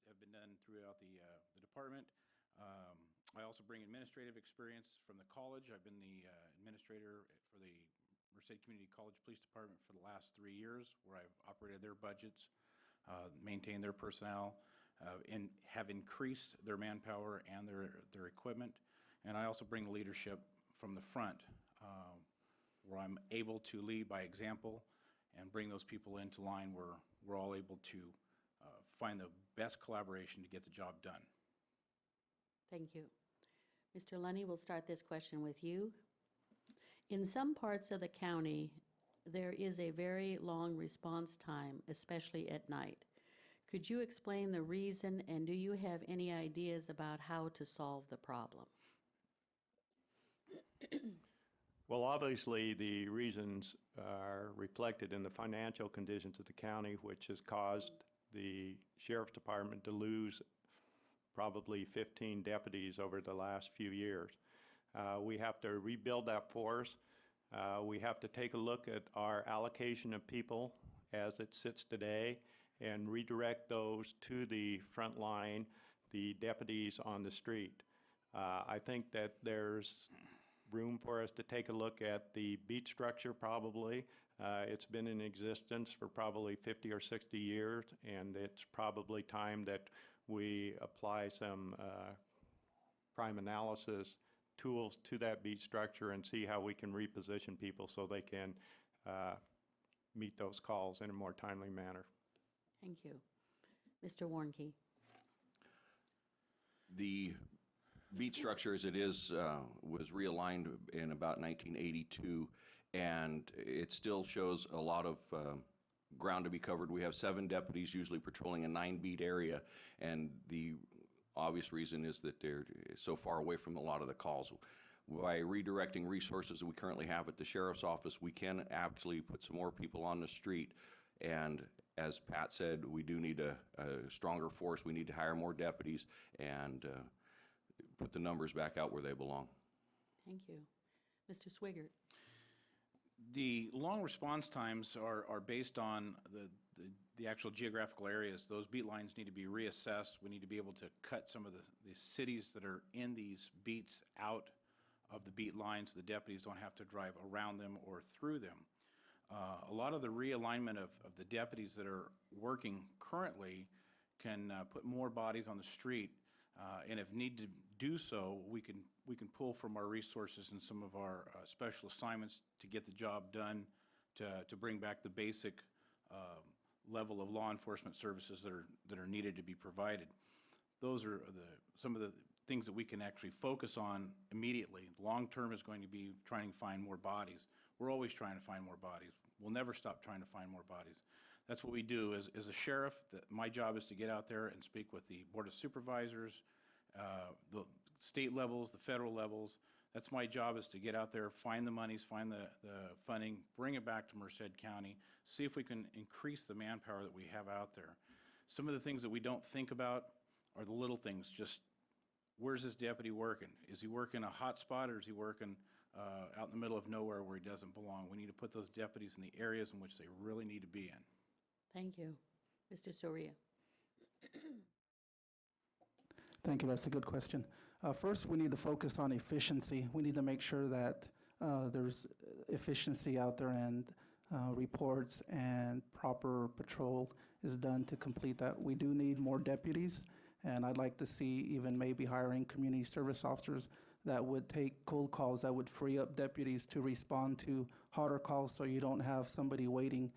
have been done throughout the department. I also bring administrative experience from the college. I've been the administrator for the Merced Community College Police Department for the last 3 years, where I've operated their budgets, maintained their personnel, and have increased their manpower and their equipment. And I also bring leadership from the front, where I'm able to lead by example and bring those people into line where we're all able to find the best collaboration to get the job done. Thank you. Mr. Lunny, we'll start this question with you. In some parts of the county, there is a very long response time, especially at night. Could you explain the reason, and do you have any ideas about how to solve the problem? Well, obviously, the reasons are reflected in the financial conditions of the county, which has caused the Sheriff's Department to lose probably 15 deputies over the last few years. We have to rebuild that force. We have to take a look at our allocation of people as it sits today and redirect those to the front line, the deputies on the street. I think that there's room for us to take a look at the beat structure probably. It's been in existence for probably 50 or 60 years, and it's probably time that we apply some crime analysis tools to that beat structure and see how we can reposition people so they can meet those calls in a more timely manner. Thank you. Mr. Warnke. The beat structure as it is was realigned in about 1982, and it still shows a lot of ground to be covered. We have 7 deputies usually patrolling a 9-beat area, and the obvious reason is that they're so far away from a lot of the calls. By redirecting resources that we currently have at the Sheriff's Office, we can actually put some more people on the street. And as Pat said, we do need a stronger force. We need to hire more deputies and put the numbers back out where they belong. Thank you. Mr. Swigert. The long response times are based on the actual geographical areas. Those beat lines need to be reassessed. We need to be able to cut some of the cities that are in these beats out of the beat lines. The deputies don't have to drive around them or through them. A lot of the realignment of the deputies that are working currently can put more bodies on the street, and if need to do so, we can pull from our resources and some of our special assignments to get the job done, to bring back the basic level of law enforcement services that are needed to be provided. Those are some of the things that we can actually focus on immediately. Long term is going to be trying to find more bodies. We're always trying to find more bodies. We'll never stop trying to find more bodies. That's what we do. As a sheriff, my job is to get out there and speak with the Board of Supervisors, the state levels, the federal levels. That's my job, is to get out there, find the monies, find the funding, bring it back to Merced County, see if we can increase the manpower that we have out there. Some of the things that we don't think about are the little things. Just, where's this deputy working? Is he working a hot spot, or is he working out in the middle of nowhere where he doesn't belong? We need to put those deputies in the areas in which they really need to be in. Thank you. Mr. Soria. Thank you. That's a good question. First, we need to focus on efficiency. We need to make sure that there's efficiency out there, and reports and proper patrol is done to complete that. We do need more deputies, and I'd like to see even maybe hiring community service officers that would take cold calls, that would free up deputies to respond to hotter calls, so you don't have somebody waiting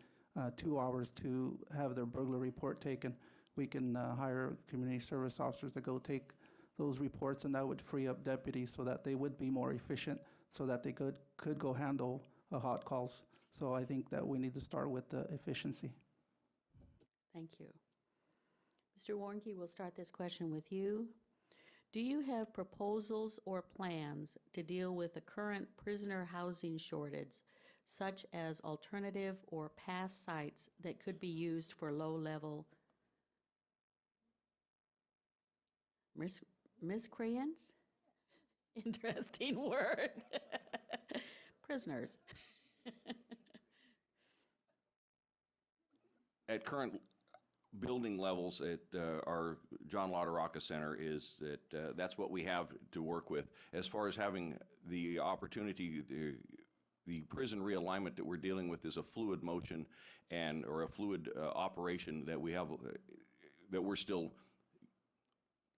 2 hours to have their burglary report taken. We can hire community service officers to go take those reports, and that would free up deputies so that they would be more efficient, so that they could go handle hot calls. So I think that we need to start with the efficiency. Thank you. Mr. Warnke, we'll start this question with you. Do you have proposals or plans to deal with the current prisoner housing shortage, such as alternative or past sites that could be used for low-level miscreants? Interesting word. Prisoners. At current building levels at our John Lauderaca Center is that that's what we have to work with. As far as having the opportunity, the prison realignment that we're dealing with is a fluid motion or a fluid operation that we have, that we're still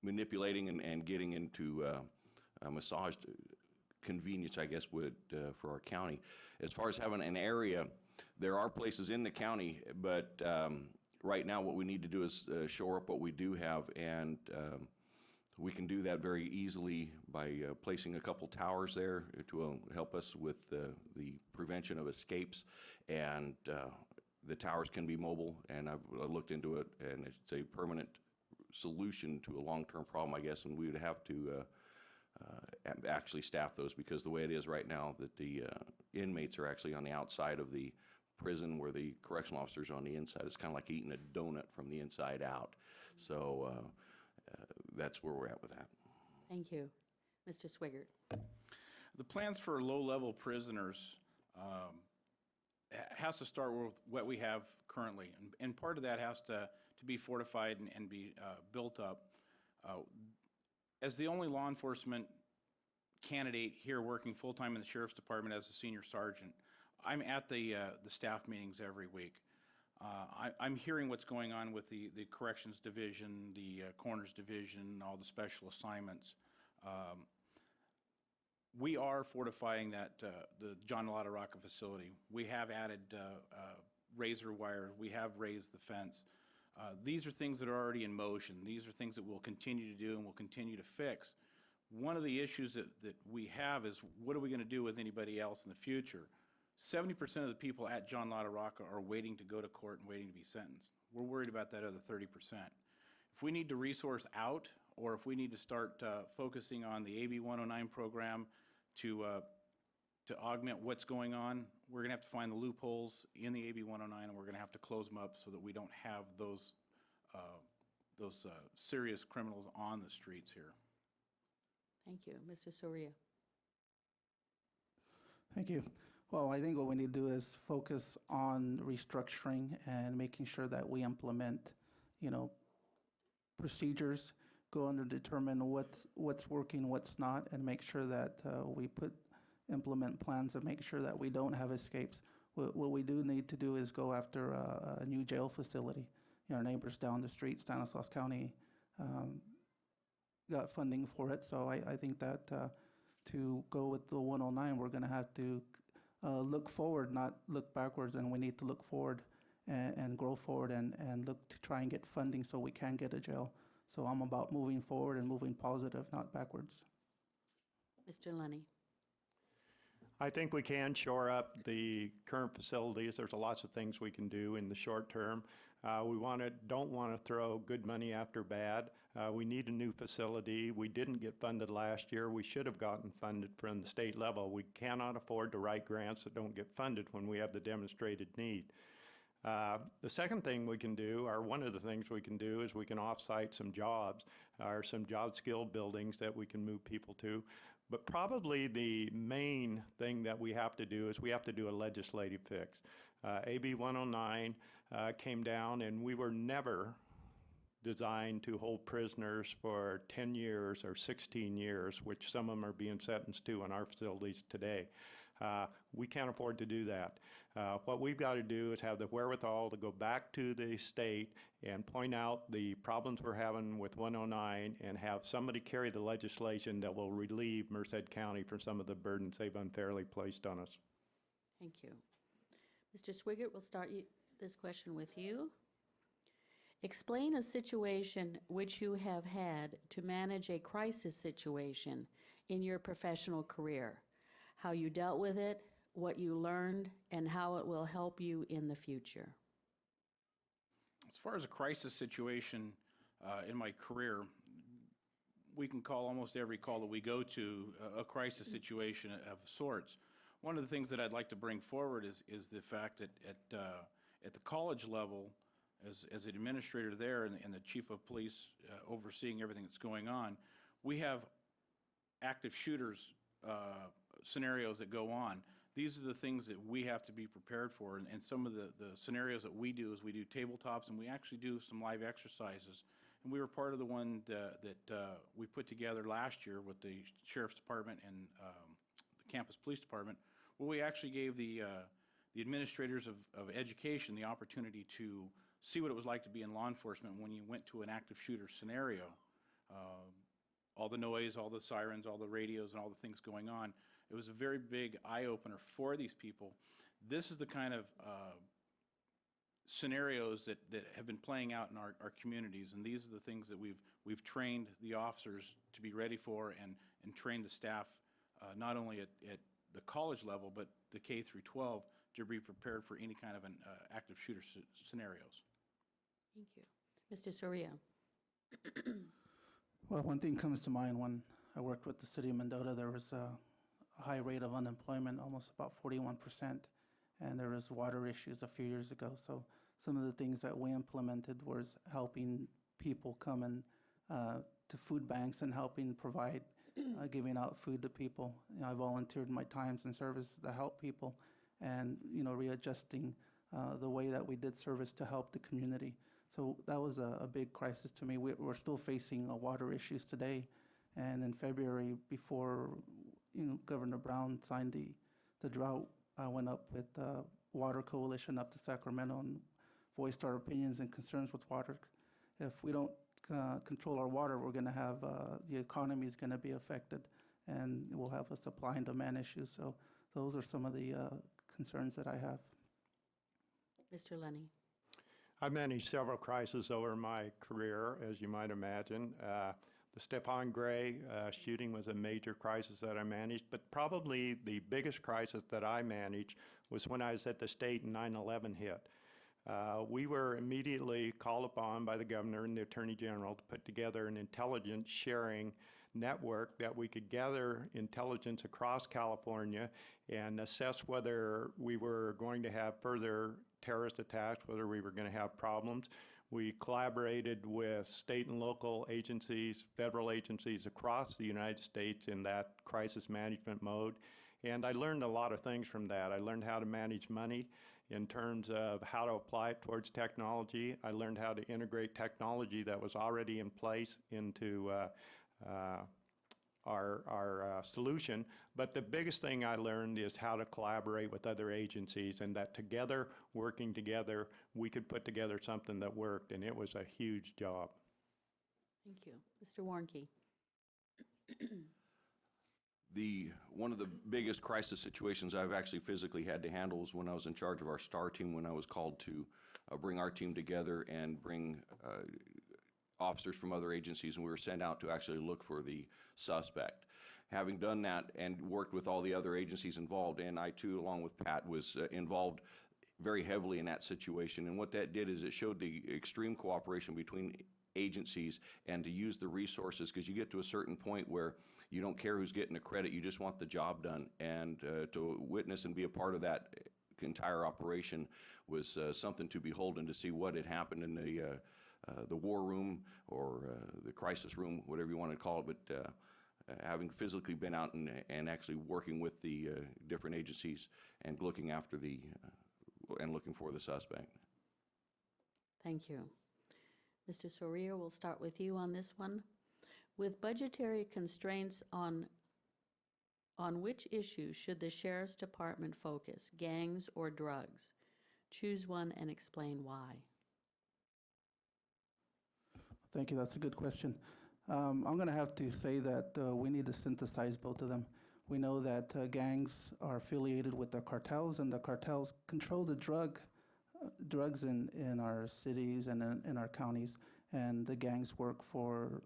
manipulating and getting into massaged convenience, I guess, for our county. As far as having an area, there are places in the county, but right now what we need to do is shore up what we do have, and we can do that very easily by placing a couple towers there to help us with the prevention of escapes, and the towers can be mobile, and I've looked into it, and it's a permanent solution to a long-term problem, I guess, and we would have to actually staff those, because the way it is right now, that the inmates are actually on the outside of the prison where the correctional officers are on the inside. It's kind of like eating a donut from the inside out. So that's where we're at with that. Thank you. Mr. Swigert. The plans for low-level prisoners has to start with what we have currently, and part of that has to be fortified and be built up. As the only law enforcement candidate here working full-time in the Sheriff's Department as a senior sergeant, I'm at the staff meetings every week. I'm hearing what's going on with the Corrections Division, the Coroners Division, all the special assignments. We are fortifying the John Lauderaca facility. We have added razor wire. We have raised the fence. These are things that are already in motion. These are things that we'll continue to do and we'll continue to fix. One of the issues that we have is, what are we going to do with anybody else in the future? 70% of the people at John Lauderaca are waiting to go to court and waiting to be sentenced. We're worried about that other 30%. If we need to resource out, or if we need to start focusing on the AB 109 program to augment what's going on, we're going to have to find the loopholes in the AB 109, and we're going to have to close them up so that we don't have those serious criminals on the streets here. Thank you. Mr. Soria. Thank you. Well, I think what we need to do is focus on restructuring and making sure that we implement, procedures, go under determine what's working, what's not, and make sure that we implement plans and make sure that we don't have escapes. What we do need to do is go after a new jail facility. Our neighbors down the street, Stanislaus County, got funding for it. So I think that to go with the 109, we're going to have to look forward, not look backwards, and we need to look forward and grow forward and look to try and get funding so we can get a jail. So I'm about moving forward and moving positive, not backwards. Mr. Lunny. I think we can shore up the current facilities. There's lots of things we can do in the short term. We don't want to throw good money after bad. We need a new facility. We didn't get funded last year. We should have gotten funded from the state level. We cannot afford to write grants that don't get funded when we have the demonstrated need. The second thing we can do, or one of the things we can do, is we can off-site some jobs, or some job skill buildings that we can move people to. But probably the main thing that we have to do is we have to do a legislative fix. AB 109 came down, and we were never designed to hold prisoners for 10 years or 16 years, which some of them are being sentenced to in our facilities today. We can't afford to do that. What we've got to do is have the wherewithal to go back to the state and point out the problems we're having with 109 and have somebody carry the legislation that will relieve Merced County from some of the burdens they've unfairly placed on us. Thank you. Mr. Swigert, we'll start this question with you. Explain a situation which you have had to manage a crisis situation in your professional career, how you dealt with it, what you learned, and how it will help you in the future. As far as a crisis situation in my career, we can call almost every call that we go to a crisis situation of sorts. One of the things that I'd like to bring forward is the fact that at the college level, as an administrator there and the chief of police overseeing everything that's going on, we have active shooters scenarios that go on. these are the things that we have to be prepared for. And some of the scenarios that we do is we do tabletops, and we actually do some live exercises. And we were part of the one that we put together last year with the Sheriff's Department and the Campus Police Department, where we actually gave the administrators of education the opportunity to see what it was like to be in law enforcement when you went to an active shooter scenario. All the noise, all the sirens, all the radios, and all the things going on. It was a very big eye-opener for these people. This is the kind of scenarios that have been playing out in our communities, and these are the things that we've trained the officers to be ready for, and trained the staff not only at the college level, but the K through 12 to be prepared for any kind of an active shooter scenarios. Thank you. Mr. Soria? Well, one thing comes to mind when I worked with the city of Mendota, there was a high rate of unemployment, almost about 41%, and there was water issues a few years ago. So some of the things that we implemented was helping people come in to food banks and helping provide, giving out food to people. You know, I volunteered my times and service to help people, and readjusting the way that we did service to help the community. So that was a big crisis to me. We're still facing water issues today, and in February, before Governor Brown signed the drought, I went up with the Water Coalition up to Sacramento and voiced our opinions and concerns with water. If we don't control our water, we're going to have the economy is going to be affected, and we'll have a supply and demand issue. So those are some of the concerns that I have. Mr. Lenny? I've managed several crises over my career, as you might imagine. The Stephon Gray shooting was a major crisis that I managed, but probably the biggest crisis that I managed was when I was at the state and 9/11 hit. We were immediately called upon by the governor and the attorney general to put together an intelligence sharing network that we could gather intelligence across California and assess whether we were going to have further terrorist attacks, whether we were going to have problems. We collaborated with state and local agencies, federal agencies across the United States in that crisis management mode. And I learned a lot of things from that. I learned how to manage money in terms of how to apply it towards technology. I learned how to integrate technology that was already in place into our solution. But the biggest thing I learned is how to collaborate with other agencies, and that together, working together, we could put together something that worked, and it was a huge job. Thank you. Mr. Warnke? One of the biggest crisis situations I've actually physically had to handle was when I was in charge of our STAR team, when I was called to bring our team together and bring officers from other agencies, and we were sent out to actually look for the suspect. Having done that and worked with all the other agencies involved, and I too, along with Pat, was involved very heavily in that situation. And what that did is it showed the extreme cooperation between agencies and to use the resources, because you get to a certain point where you don't care who's getting the credit, you just want the job done. And to witness and be a part of that entire operation was something to behold, and to see what had happened in the war room or the crisis room, whatever you want to call it, but having physically been out and actually working with the different agencies and looking after and looking for the suspect. Thank you. Mr. Soria, we'll start with you on this one. With budgetary constraints on which issues should the Sheriff's Department focus, gangs or drugs? Choose one and explain why. Thank you. That's a good question. I'm going to have to say that we need to synthesize both of them. We know that gangs are affiliated with the cartels, and the cartels control the drugs in our cities and in our counties, and the gangs work for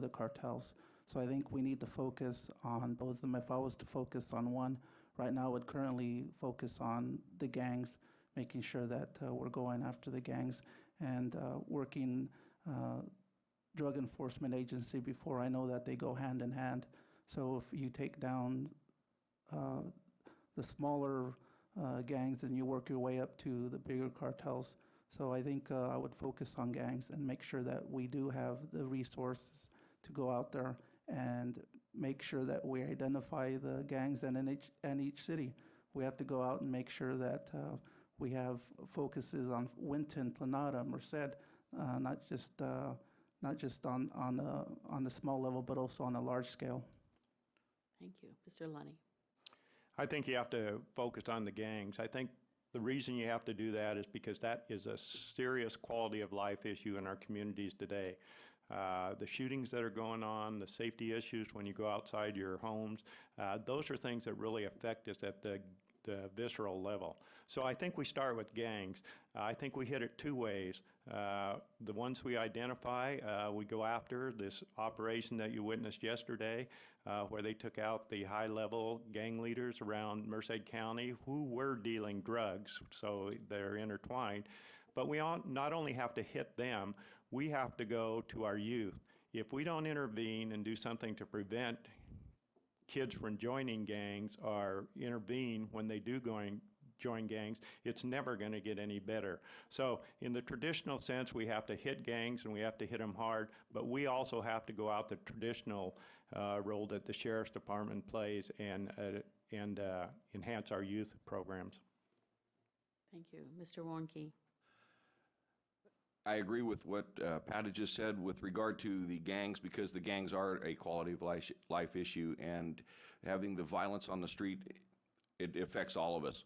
the cartels. So I think we need to focus on both of them. If I was to focus on one, right now I would currently focus on the gangs, making sure that we're going after the gangs and working drug enforcement agency before. I know that they go hand in hand. So if you take down the smaller gangs, and you work your way up to the bigger cartels. So I think I would focus on gangs and make sure that we do have the resources to go out there and make sure that we identify the gangs, and in each city we have to go out and make sure that we have focuses on Winton, Planada, Merced, not just on the small level, but also on a large scale. Thank you. Mr. Lunny. I think you have to focus on the gangs. I think the reason you have to do that is because that is a serious quality of life issue in our communities today. The shootings that are going on, the safety issues when you go outside your homes, those are things that really affect us at the visceral level. So I think we start with gangs. I think we hit it two ways. The ones we identify, we go after this operation that you witnessed yesterday, where they took out the high-level gang leaders around Merced County who were dealing drugs, so they're intertwined. But we not only have to hit them, we have to go to our youth. If we don't intervene and do something to prevent kids from joining gangs or intervene when they do join gangs, it's never going to get any better. So in the traditional sense, we have to hit gangs and we have to hit them hard, but we also have to go out the traditional role that the Sheriff's Department plays and enhance our youth programs. Thank you. Mr. Warnke. I agree with what Pat had just said with regard to the gangs, because the gangs are a quality of life issue, and having the violence on the street, it affects all of us.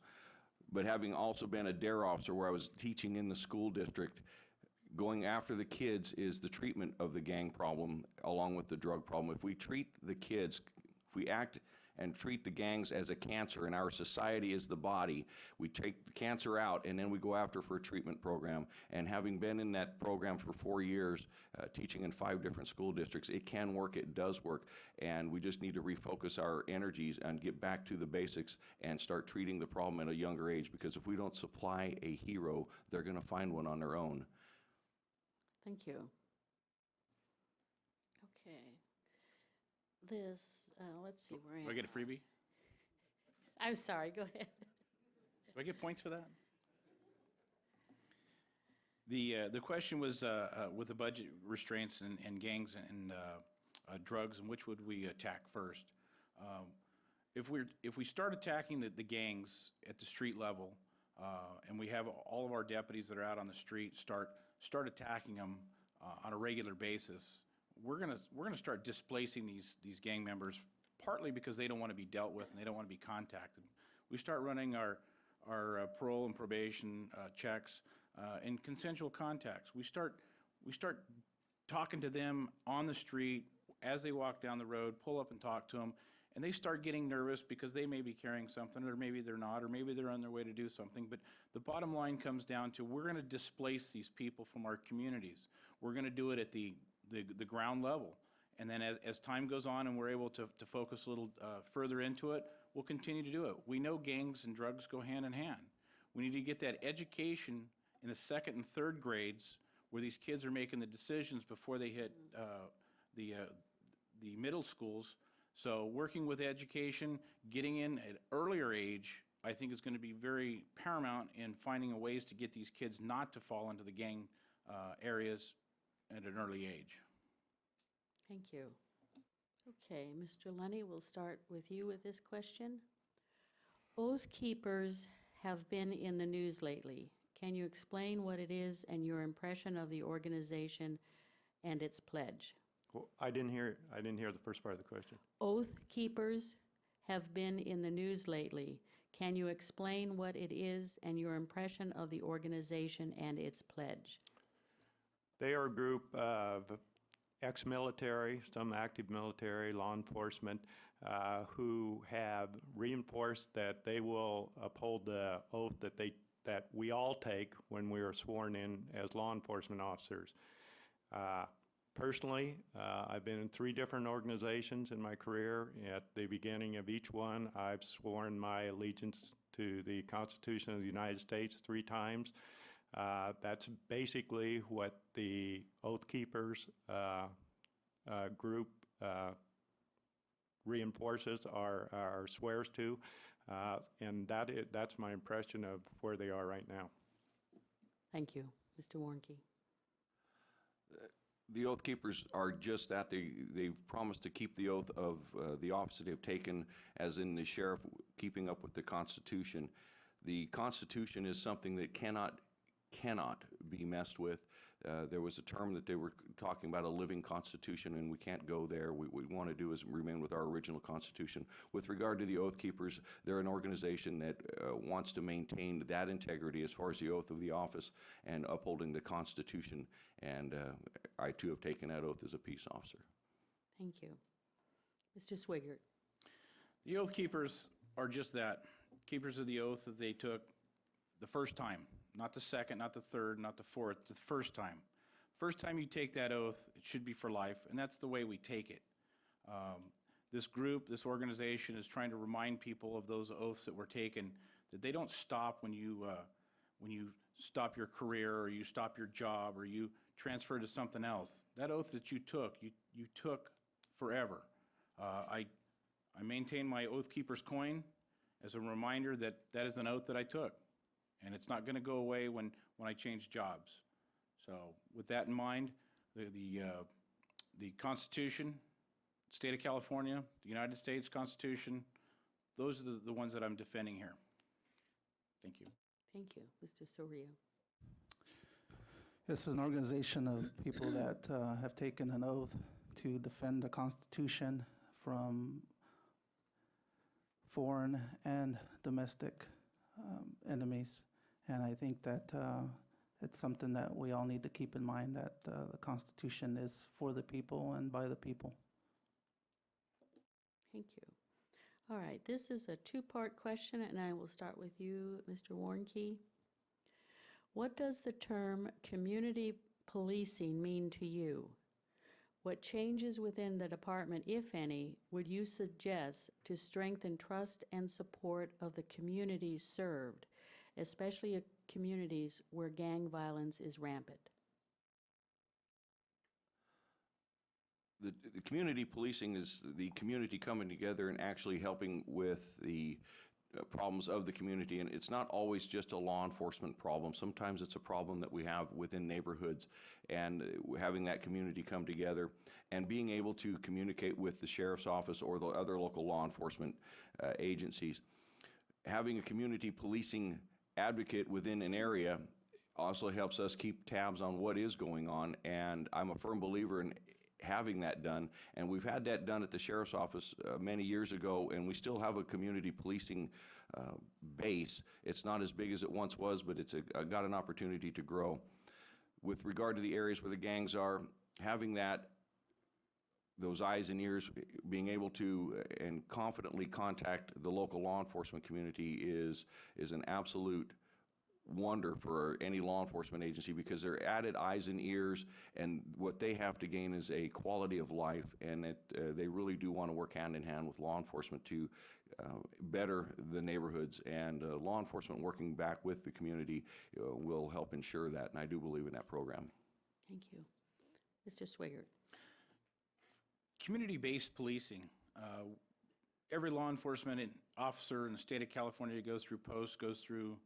But having also been a DARE officer where I was teaching in the school district, going after the kids is the treatment of the gang problem along with the drug problem. If we treat the kids, if we act and treat the gangs as a cancer, and our society is the body, we take the cancer out and then we go after for a treatment program. And having been in that program for 4 years, teaching in 5 different school districts, it can work, it does work, and we just need to refocus our energies and get back to the basics and start treating the problem at a younger age, because if we don't supply a hero, they're going to find one on their own. Thank you. Okay. Let's see, where am Do I get a freebie? I'm sorry, go ahead. Do I get points for that? The question was with the budget restraints and gangs and drugs, and which would we attack first? If we start attacking the gangs at the street level, and we have all of our deputies that are out on the street start attacking them on a regular basis, we're gonna start displacing these gang members, partly because they don't want to be dealt with and they don't want to be contacted. We start running our parole and probation checks and consensual contacts. We start talking to them on the street as they walk down the road, pull up and talk to them, and they start getting nervous because they may be carrying something, or maybe they're not, or maybe they're on their way to do something. But the bottom line comes down to, we're going to displace these people from our communities. We're going to do it at the ground level. And then as time goes on and we're able to focus a little further into it, we'll continue to do it. We know gangs and drugs go hand in hand. We need to get that education in the 2nd and 3rd grades, where these kids are making the decisions before they hit the middle schools. So working with education, getting in at earlier age, I think is going to be very paramount in finding ways to get these kids not to fall into the gang areas at an early age. Thank you. Okay, Mr. Lunny, we'll start with you with this question. Oath keepers have been in the news lately. Can you explain what it is and your impression of the organization and its pledge? Well, I didn't hear the first part of the question. Oath keepers have been in the news lately. Can you explain what it is and your impression of the organization and its pledge? They are a group of ex-military, some active military, law enforcement, who have reinforced that they will uphold the oath that we all take when we are sworn in as law enforcement officers. Personally, I've been in 3 different organizations in my career. At the beginning of each one, I've sworn my allegiance to the Constitution of the United States 3 times. That's basically what the Oath Keepers group reinforces or swears to, and that's my impression of where they are right now. Thank you. Mr. Warnke. The oath keepers are just that. They've promised to keep the oath of the office that they've taken, as in the sheriff keeping up with the Constitution. The Constitution is something that cannot be messed with. There was a term that they were talking about, a living constitution, and we can't go there. What we want to do is remain with our original constitution. With regard to the Oath Keepers, they're an organization that wants to maintain that integrity as far as the oath of the office and upholding the Constitution. And I, too, have taken that oath as a peace officer. Thank you. Mr. Swigert. The Oath Keepers are just that, keepers of the oath that they took the first time. Not the second, not the third, not the fourth, the first time. First time you take that oath, it should be for life, and that's the way we take it. This group, this organization is trying to remind people of those oaths that were taken, that they don't stop when you stop your career or you stop your job or you transfer to something else. That oath that you took forever. I maintain my Oath Keeper's coin as a reminder that that is an oath that I took. And it's not going to go away when I change jobs. So with that in mind, the Constitution, State of California, the United States Constitution, those are the ones that I'm defending here. Thank you. Thank you. Mr. Soria. This is an organization of people that have taken an oath to defend the Constitution from foreign and domestic enemies. And I think that it's something that we all need to keep in mind, that the Constitution is for the people and by the people. Thank you. All right, this is a two-part question, and I will start with you, Mr. Warnke. What does the term community policing mean to you? What changes within the department, if any, would you suggest to strengthen trust and support of the communities served, especially communities where gang violence is rampant? The community policing is the community coming together and actually helping with the problems of the community. And it's not always just a law enforcement problem. Sometimes it's a problem that we have within neighborhoods, and having that community come together and being able to communicate with the sheriff's office or the other local law enforcement agencies. Having a community policing advocate within an area also helps us keep tabs on what is going on, and I'm a firm believer in having that done, and we've had that done at the sheriff's office many years ago, and we still have a community policing base. It's not as big as it once was, but it's got an opportunity to grow. With regard to the areas where the gangs are, having those eyes and ears, being able to and confidently contact the local law enforcement community is an absolute wonder for any law enforcement agency, because they're added eyes and ears, and what they have to gain is a quality of life, and they really do want to work hand in hand with law enforcement to better the neighborhoods, and law enforcement working back with the community will help ensure that, and I do believe in that program. Thank you. Mr. Swigert. Community-based policing. Every law enforcement officer in the state of California goes through posts, goes through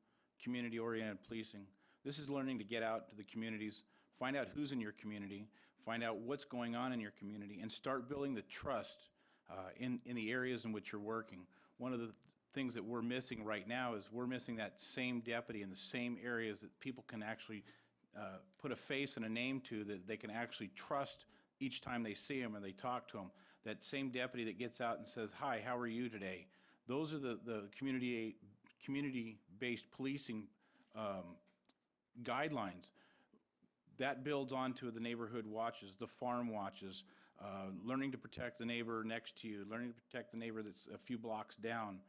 community-oriented policing. This is learning to get out to the communities, find out who's in your community, find out what's going on in your community, and start building the trust in the areas in which you're working. One of the things that we're missing right now is we're missing that same deputy in the same areas that people can actually put a face and a name to, that they can actually trust each time they see him and they talk to him. That same deputy that gets out and says, "Hi, how are you today?" Those are the community-based policing guidelines. That builds onto the neighborhood watches, the farm watches, learning to protect the neighbor next to you, learning to protect the neighbor that's a few blocks down.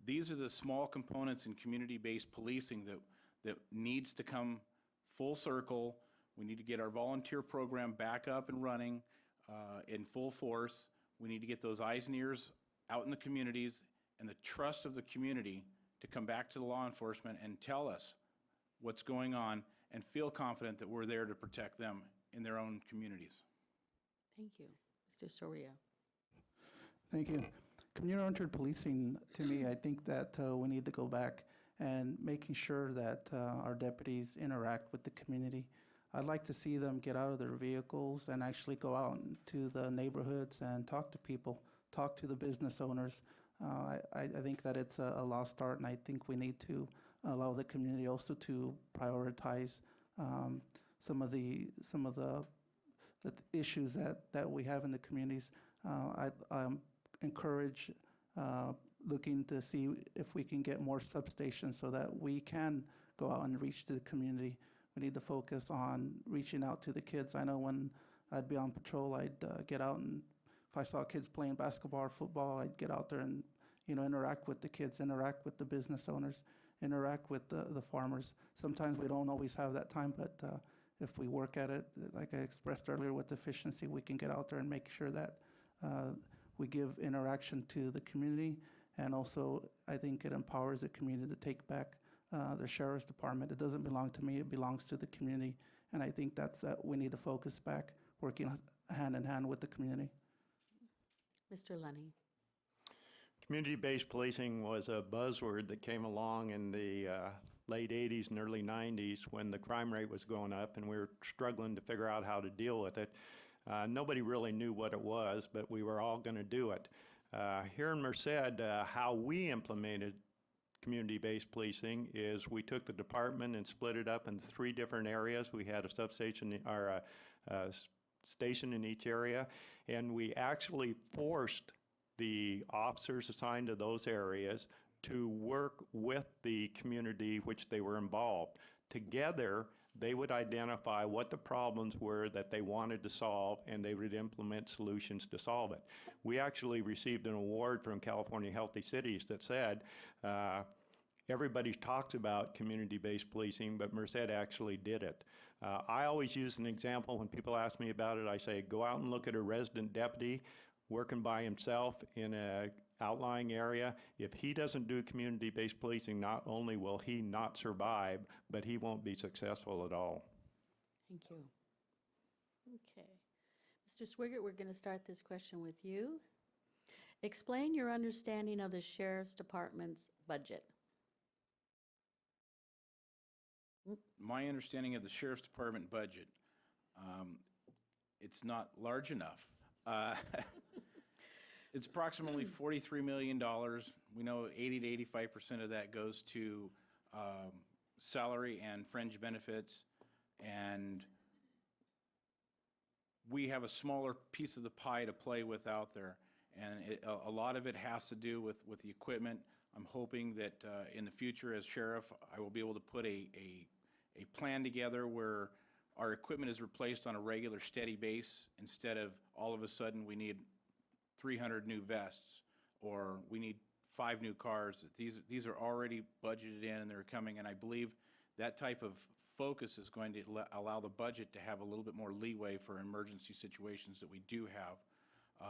These are the small components in community-based policing that needs to come full circle. We need to get our volunteer program back up and running in full force. We need to get those eyes and ears out in the communities and the trust of the community to come back to the law enforcement and tell us what's going on and feel confident that we're there to protect them in their own communities. Thank you. Mr. Soria. Thank you. Community-oriented policing, to me, I think that we need to go back and making sure that our deputies interact with the community. I'd like to see them get out of their vehicles and actually go out into the neighborhoods and talk to people, talk to the business owners. I think that it's a lost art, and I think we need to allow the community also to prioritize some of the issues that we have in the communities. I encourage looking to see if we can get more substations so that we can go out and reach to the community. We need to focus on reaching out to the kids. I know when I'd be on patrol, I'd get out, and if I saw kids playing basketball or football, I'd get out there and interact with the kids, interact with the business owners, interact with the farmers. Sometimes we don't always have that time, but if we work at it, like I expressed earlier with efficiency, we can get out there and make sure that we give interaction to the community. And also, I think it empowers the community to take back the sheriff's department. It doesn't belong to me, it belongs to the community. And I think that's we need to focus back, working hand in hand with the community. Mr. Lunny. Community-based policing was a buzzword that came along in the late 80s and early 90s when the crime rate was going up and we were struggling to figure out how to deal with it. Nobody really knew what it was, but we were all going to do it. Here in Merced, how we implemented community-based policing is we took the department and split it up into 3 different areas. We had a substation or a station in each area, and we actually forced the officers assigned to those areas to work with the community which they were involved. Together, they would identify what the problems were that they wanted to solve, and they would implement solutions to solve it. We actually received an award from California Healthy Cities that said, everybody talks about community-based policing, but Merced actually did it. I always use an example when people ask me about it. I say, go out and look at a resident deputy working by himself in an outlying area. If he doesn't do community-based policing, not only will he not survive, but he won't be successful at all. Thank you. Okay. Mr. Swigert, we're going to start this question with you. Explain your understanding of the Sheriff's Department's budget. My understanding of the Sheriff's Department budget, it's not large enough. It's approximately $43 million. We know 80 to 85% of that goes to salary and fringe benefits, and we have a smaller piece of the pie to play with out there. And a lot of it has to do with the equipment. I'm hoping that in the future as sheriff, I will be able to put a plan together where our equipment is replaced on a regular steady base instead of all of a sudden we need 300 new vests or we need 5 new cars. These are already budgeted in and they're coming, and I believe that type of focus is going to allow the budget to have a little bit more leeway for emergency situations that we do have.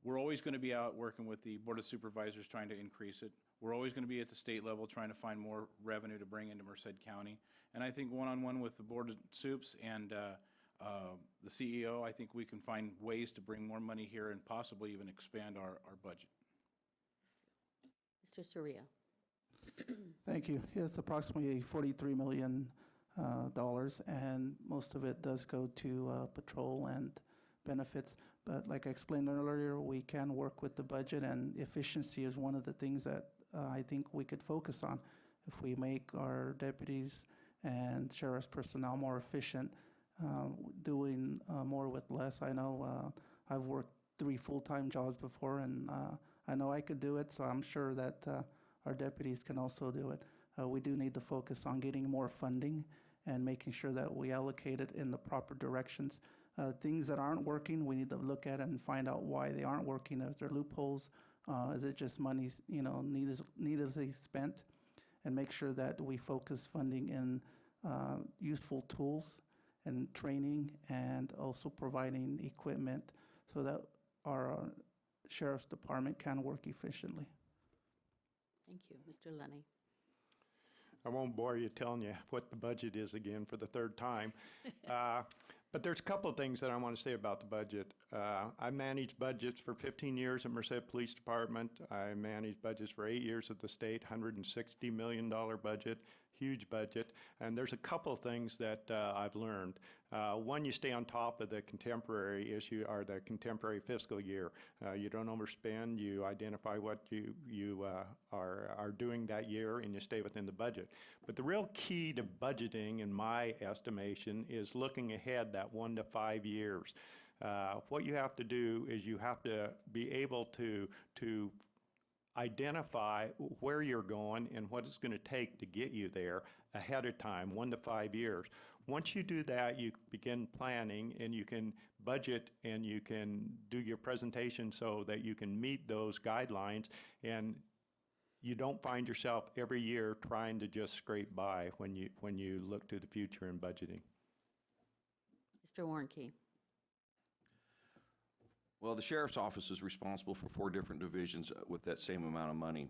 We're always going to be out working with the Board of Supervisors trying to increase it. We're always going to be at the state level trying to find more revenue to bring into Merced County. And I think one-on-one with the Board of Supes and the CEO, I think we can find ways to bring more money here and possibly even expand our budget. Mr. Soria. Thank you. It's approximately $43 million, and most of it does go to patrol and benefits. But like I explained earlier, we can work with the budget, and efficiency is one of the things that I think we could focus on. If we make our deputies and sheriff's personnel more efficient, doing more with less. I know I've worked 3 full-time jobs before, and I know I could do it, so I'm sure that our deputies can also do it. We do need to focus on getting more funding and making sure that we allocate it in the proper directions. Things that aren't working, we need to look at it and find out why they aren't working. Is there loopholes? Is it just money, needlessly spent? And make sure that we focus funding in useful tools and training, and also providing equipment so that our sheriff's department can work efficiently. Thank you. Mr. Lunny. I won't bore you telling you what the budget is again for the 3rd time. But there's a couple of things that I want to say about the budget. I managed budgets for 15 years at Merced Police Department. I managed budgets for 8 years at the state, $160 million budget, huge budget. And there's a couple of things that I've learned. One, you stay on top of the contemporary issue or the contemporary fiscal year. You don't overspend. You identify what you are doing that year, and you stay within the budget. But the real key to budgeting, in my estimation, is looking ahead that 1 to 5 years. What you have to do is you have to be able to identify where you're going and what it's going to take to get you there ahead of time, 1 to 5 years. Once you do that, you begin planning, and you can budget, and you can do your presentation so that you can meet those guidelines, and you don't find yourself every year trying to just scrape by when you look to the future in budgeting. Mr. Warnke. Well, the sheriff's office is responsible for 4 different divisions with that same amount of money.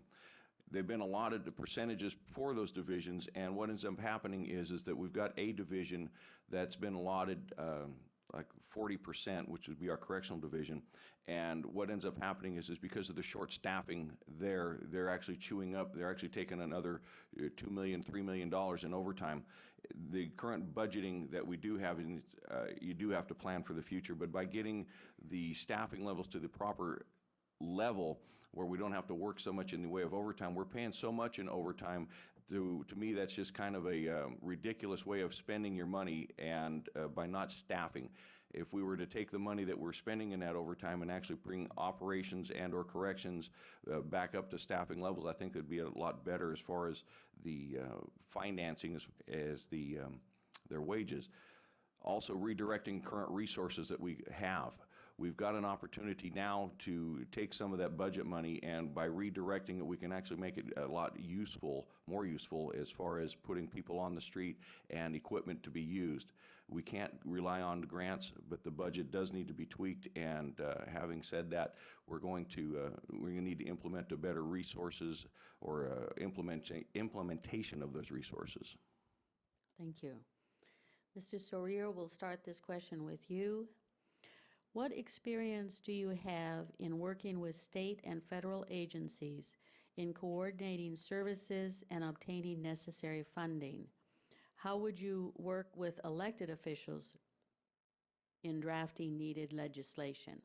They've been allotted the percentages for those divisions, and what ends up happening is that we've got a division that's been allotted like 40%, which would be our correctional division. And what ends up happening is because of the short staffing there, they're actually chewing up, they're actually taking another $2 million, $3 million in overtime. The current budgeting that we do have, you do have to plan for the future, but by getting the staffing levels to the proper level where we don't have to work so much in the way of overtime, we're paying so much in overtime. To me, that's just kind of a ridiculous way of spending your money, and by not staffing. If we were to take the money that we're spending in that overtime and actually bring operations and or corrections back up to staffing levels, I think it'd be a lot better as far as the financing as their wages. Also, redirecting current resources that we have. We've got an opportunity now to take some of that budget money, and by redirecting it, we can actually make it a lot more useful as far as putting people on the street and equipment to be used. We can't rely on grants, but the budget does need to be tweaked, and having said that, we're going to need to implement a better resources or implementation of those resources. Thank you. Mr. Sorir, we'll start this question with you. What experience do you have in working with state and federal agencies in coordinating services and obtaining necessary funding? How would you work with elected officials in drafting needed legislation?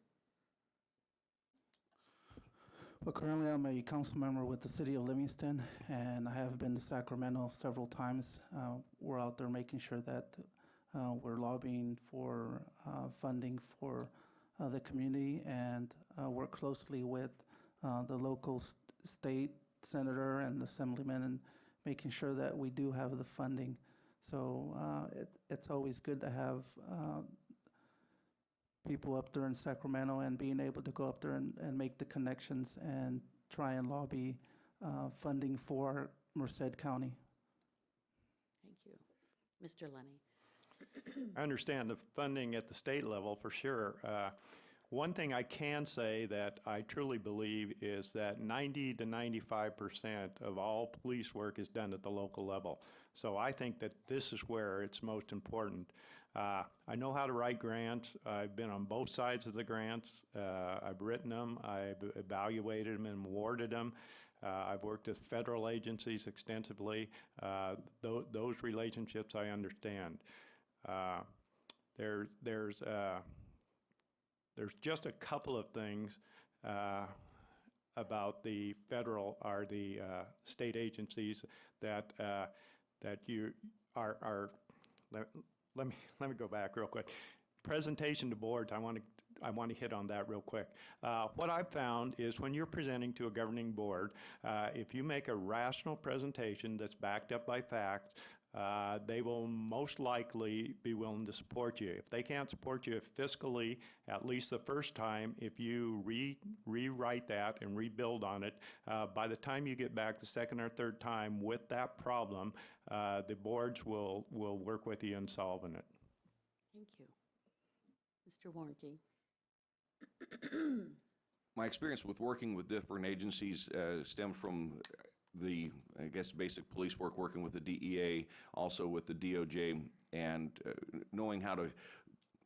Well, currently I'm a council member with the city of Livingston, and I have been to Sacramento several times. We're out there making sure that we're lobbying for funding for the community, and work closely with the local state senator and assemblyman, and making sure that we do have the funding. So it's always good to have people up there in Sacramento, and being able to go up there and make the connections and try and lobby funding for Merced County. Thank you. Mr. Lenny. I understand the funding at the state level for sure. One thing I can say that I truly believe is that 90 to 95% of all police work is done at the local level. So I think that this is where it's most important. I know how to write grants. I've been on both sides of the grants. I've written them, I've evaluated them and awarded them. I've worked with federal agencies extensively. Those relationships I understand. There's just a couple of things about the federal or the state agencies that you are. Let me go back real quick. Presentation to boards. I want to hit on that real quick. What I've found is when you're presenting to a governing board, if you make a rational presentation that's backed up by facts, they will most likely be willing to support you. If they can't support you fiscally, at least the first time, if you rewrite that and rebuild on it, by the time you get back the second or third time with that problem, the boards will work with you in solving it. Thank you. Mr. Warnke. My experience with working with different agencies stemmed from the, I guess, basic police work, working with the DEA, also with the DOJ, and knowing how to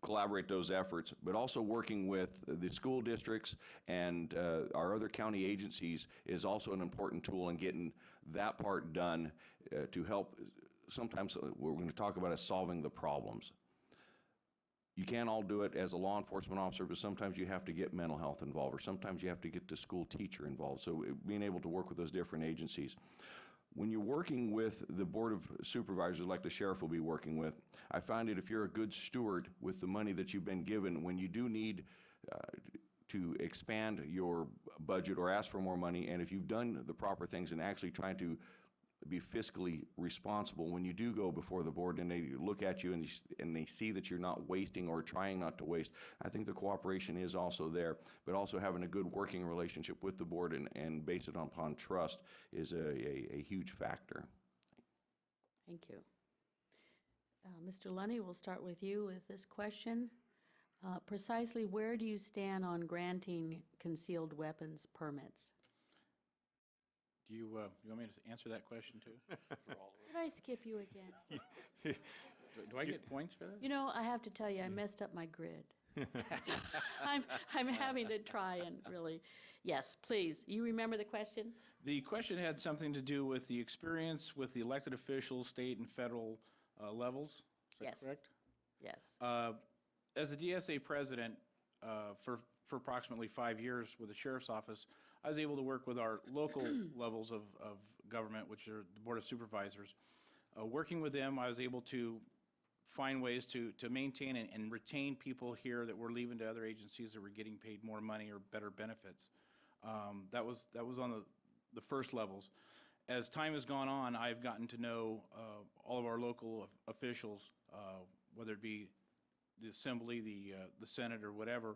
collaborate those efforts, but also working with the school districts and our other county agencies is also an important tool in getting that part done to help. Sometimes what we're going to talk about is solving the problems. You can't all do it as a law enforcement officer, but sometimes you have to get mental health involved, or sometimes you have to get the school teacher involved. So being able to work with those different agencies. When you're working with the Board of Supervisors, like the sheriff will be working with, I find that if you're a good steward with the money that you've been given, when you do need to expand your budget or ask for more money, and if you've done the proper things and actually trying to be fiscally responsible, when you do go before the board and they look at you and they see that you're not wasting or trying not to waste, I think the cooperation is also there, but also having a good working relationship with the board and base it upon trust is a huge factor. Thank you. Mr. Lunny, we'll start with you with this question. Precisely where do you stand on granting concealed weapons permits? Do you want me to answer that question too? Did I skip you again? Do I get points for that? You know, I have to tell you, I messed up my grid. I'm having to try and really, yes, please. You remember the question? The question had something to do with the experience with the elected officials, state and federal levels. Is that Yes. correct? Yes. As a DSA president for approximately 5 years with the sheriff's office, I was able to work with our local levels of government, which are the Board of Supervisors. Working with them, I was able to find ways to maintain and retain people here that were leaving to other agencies that were getting paid more money or better benefits. That was on the first levels. As time has gone on, I've gotten to know all of our local officials, whether it be the Assembly, the Senate, or whatever.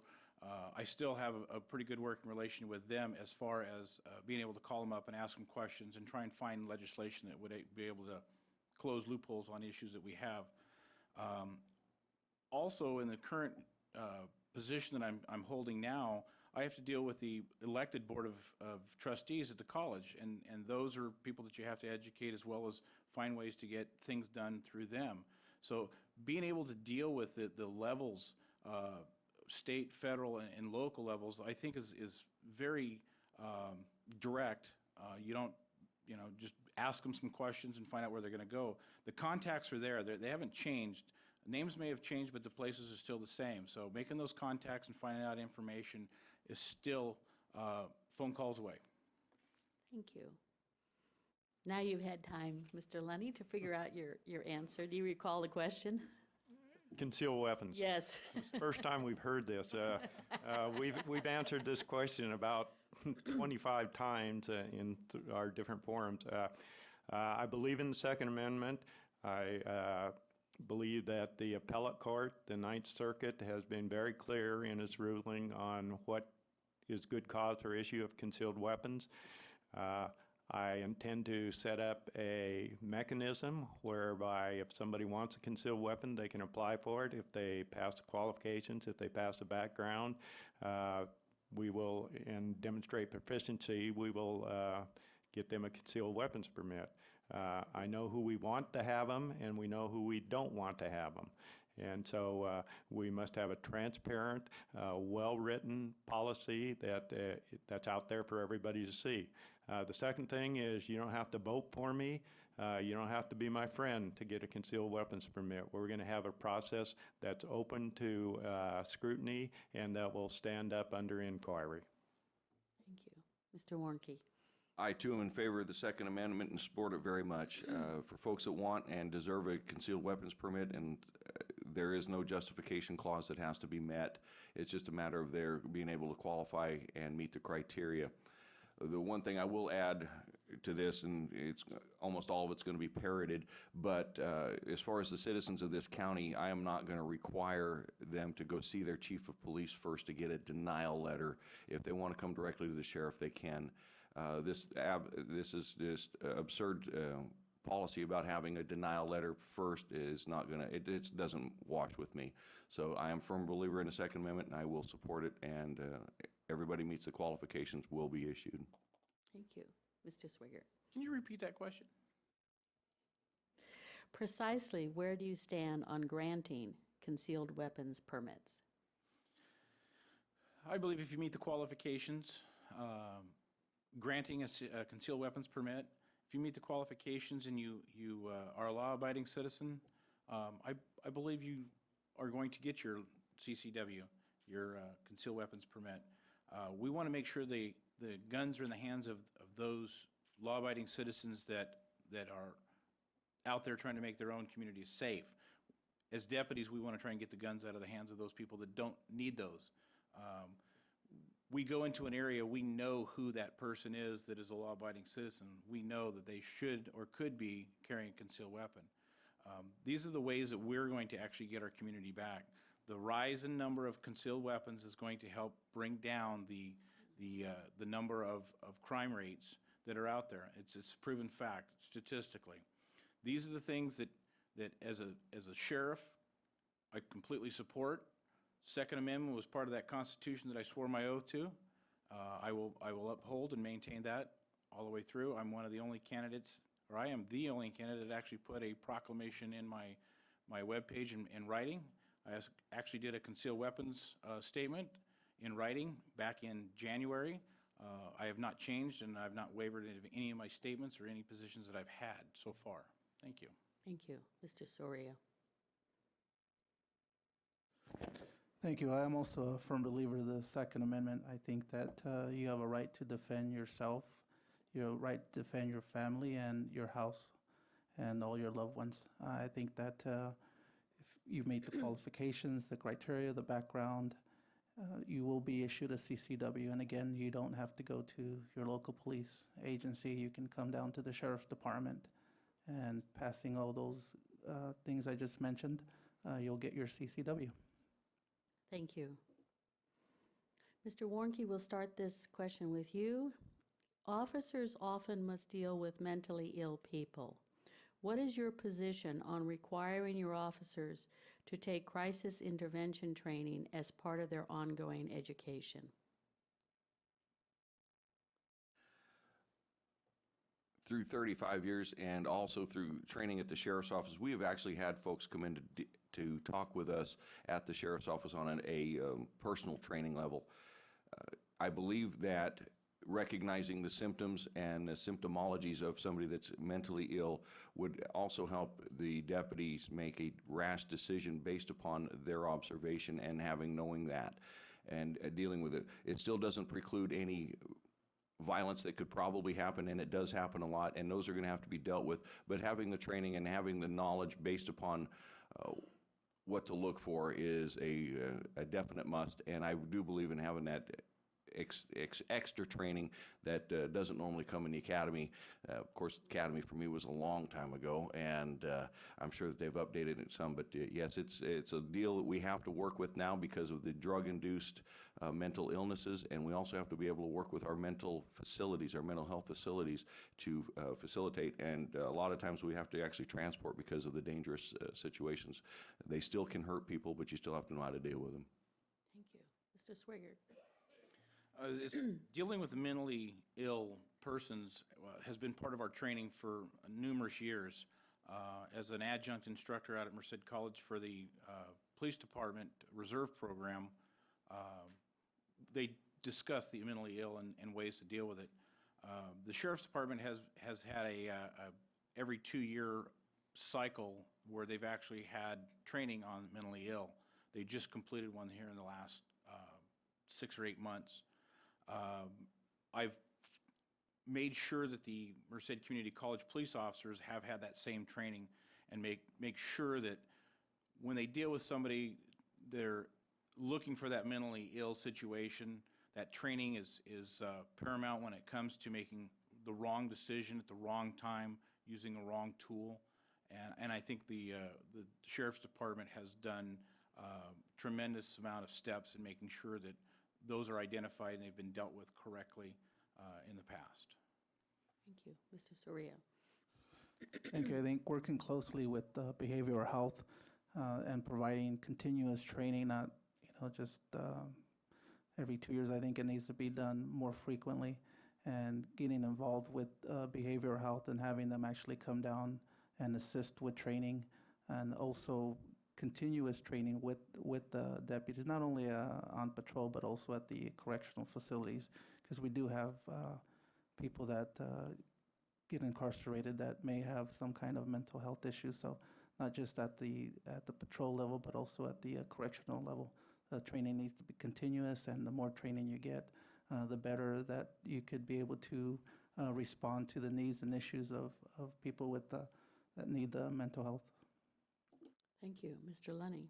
I still have a pretty good working relation with them as far as being able to call them up and ask them questions and try and find legislation that would be able to close loopholes on issues that we have. Also, in the current position that I'm holding now, I have to deal with the elected Board of Trustees at the college, and those are people that you have to educate as well as find ways to get things done through them. So being able to deal with the levels, state, federal, and local levels, I think is very direct. You don't, just ask them some questions and find out where they're going to go. The contacts are there. They haven't changed. Names may have changed, but the places are still the same. So making those contacts and finding out information is still phone calls away. Thank you. Now you've had time, Mr. Lunny, to figure out your answer. Do you recall the question? Concealed weapons. Yes. It's the first time we've heard this. We've answered this question about 25 times in our different forums. I believe in the Second Amendment. I believe that the appellate court, the Ninth Circuit, has been very clear in its ruling on what is good cause for issue of concealed weapons. I intend to set up a mechanism whereby if somebody wants a concealed weapon, they can apply for it. If they pass the qualifications, if they pass the background, we will, and demonstrate proficiency, we will get them a concealed weapons permit. I know who we want to have them, and we know who we don't want to have them. And so we must have a transparent, well-written policy that's out there for everybody to see. The second thing is you don't have to vote for me. You don't have to be my friend to get a concealed weapons permit. We're going to have a process that's open to scrutiny and that will stand up under inquiry. Thank you. Mr. Warnke. I, too, am in favor of the Second Amendment and support it very much. For folks that want and deserve a concealed weapons permit, and there is no justification clause that has to be met. It's just a matter of their being able to qualify and meet the criteria. The one thing I will add to this, and it's almost all of it's going to be parroted, but as far as the citizens of this county, I am not going to require them to go see their chief of police first to get a denial letter. If they want to come directly to the sheriff, they can. This is just absurd policy about having a denial letter first is not going to, it doesn't wash with me. So I am a firm believer in the Second Amendment, and I will support it, and everybody meets the qualifications will be issued. Thank you. Mr. Swigert. Can you repeat that question? Precisely where do you stand on granting concealed weapons permits? I believe if you meet the qualifications, granting a concealed weapons permit, if you meet the qualifications and you are a law-abiding citizen, I believe you are going to get your CCW, your concealed weapons permit. We want to make sure the guns are in the hands of those law-abiding citizens that are out there trying to make their own communities safe. As deputies, we want to try and get the guns out of the hands of those people that don't need those. We go into an area, we know who that person is that is a law-abiding citizen. We know that they should or could be carrying a concealed weapon. These are the ways that we're going to actually get our community back. The rise in number of concealed weapons is going to help bring down the number of crime rates that are out there. It's a proven fact statistically. These are the things that as a sheriff, I completely support. Second Amendment was part of that Constitution that I swore my oath to. I will uphold and maintain that all the way through. I'm one of the only candidates, or I am the only candidate that actually put a proclamation in my webpage in writing. I actually did a concealed weapons statement in writing back in January. I have not changed, and I have not wavered in any of my statements or any positions that I've had so far. Thank you. Thank you. Mr. Soria. Thank you. I am also a firm believer of the Second Amendment. I think that you have a right to defend yourself, your right to defend your family and your house and all your loved ones. I think that if you meet the qualifications, the criteria, the background, you will be issued a CCW. And again, you don't have to go to your local police agency. You can come down to the sheriff's department, and passing all those things I just mentioned, you'll get your CCW. Thank you. Mr. Warnke, we'll start this question with you. Officers often must deal with mentally ill people. What is your position on requiring your officers to take crisis intervention training as part of their ongoing education? Through 35 years and also through training at the sheriff's office, we have actually had folks come in to talk with us at the sheriff's office on a personal training level. I believe that recognizing the symptoms and the symptomologies of somebody that's mentally ill would also help the deputies make a rash decision based upon their observation and knowing that and dealing with it. It still doesn't preclude any violence that could probably happen, and it does happen a lot, and those are going to have to be dealt with. But having the training and having the knowledge based upon what to look for is a definite must, and I do believe in having that extra training that doesn't normally come in the academy. Of course, the academy for me was a long time ago, and I'm sure that they've updated it some, but yes, it's a deal that we have to work with now because of the drug-induced mental illnesses, and we also have to be able to work with our mental facilities, our mental health facilities to facilitate, and a lot of times we have to actually transport because of the dangerous situations. They still can hurt people, but you still have to know how to deal with them. Thank you. Mr. Swigert. Dealing with mentally ill persons has been part of our training for numerous years. As an adjunct instructor out at Merced College for the police department reserve program, they discuss the mentally ill and ways to deal with it. The sheriff's department has had a every 2-year cycle where they've actually had training on mentally ill. They just completed one here in the last 6 or 8 months. I've made sure that the Merced Community College police officers have had that same training and make sure that when they deal with somebody, they're looking for that mentally ill situation. That training is paramount when it comes to making the wrong decision at the wrong time, using a wrong tool. And I think the Sheriff's Department has done a tremendous amount of steps in making sure that those are identified and they've been dealt with correctly in the past. Thank you. Mr. Soria. Thank you. I think working closely with behavioral health and providing continuous training, not just every 2 years. I think it needs to be done more frequently, and getting involved with behavioral health and having them actually come down and assist with training, and also continuous training with the deputies, not only on patrol, but also at the correctional facilities, because we do have people that get incarcerated that may have some kind of mental health issues. So not just at the patrol level, but also at the correctional level. The training needs to be continuous, and the more training you get, the better that you could be able to respond to the needs and issues of people with that need the mental health. Thank you. Mr. Lunny?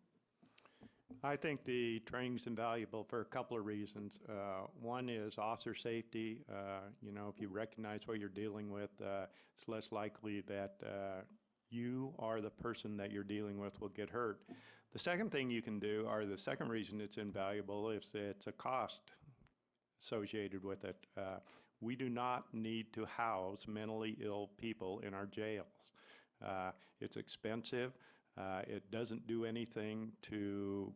I think the training's invaluable for a couple of reasons. One is officer safety. If you recognize what you're dealing with, it's less likely that you or the person that you're dealing with will get hurt. The second thing you can do, or the second reason it's invaluable, is it's a cost associated with it. We do not need to house mentally ill people in our jails. It's expensive. It doesn't do anything to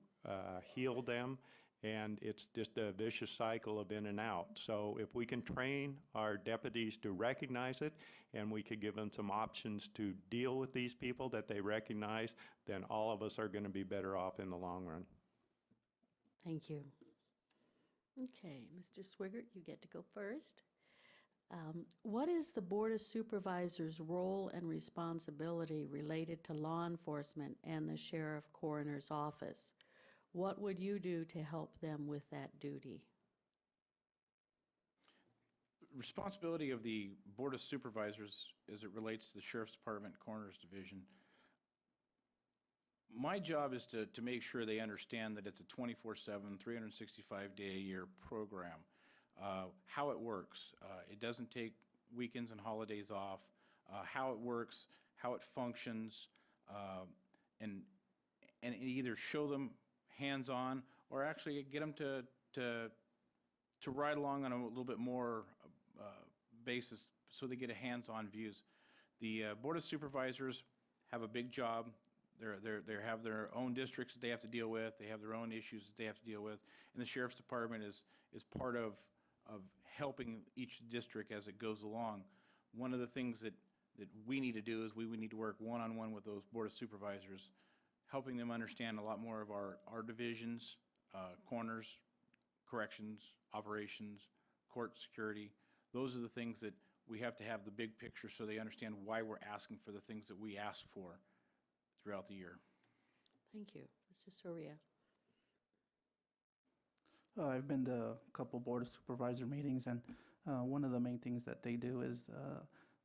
heal them, and it's just a vicious cycle of in and out. So if we can train our deputies to recognize it, and we could give them some options to deal with these people that they recognize, then all of us are going to be better off in the long run. Thank you. Okay, Mr. Swigert, you get to go first. What is the Board of Supervisors' role and responsibility related to law enforcement and the Sheriff Coroner's Office? What would you do to help them with that duty? Responsibility of the Board of Supervisors as it relates to the Sheriff's Department, Coroner's Division. My job is to make sure they understand that it's a 24/7, 365-day-a-year program. How it works. It doesn't take weekends and holidays off. How it works, how it functions, and either show them hands-on or actually get them to ride along on a little bit more basis so they get a hands-on views. The Board of Supervisors have a big job. They have their own districts that they have to deal with. They have their own issues that they have to deal with. And the Sheriff's Department is part of helping each district as it goes along. One of the things that we need to do is we need to work one-on-one with those Board of Supervisors, helping them understand a lot more of our divisions, corners, corrections, operations, court security. Those are the things that we have to have the big picture so they understand why we're asking for the things that we ask for throughout the year. Thank you. Mr. Soria? I've been to a couple Board of Supervisor meetings, and one of the main things that they do is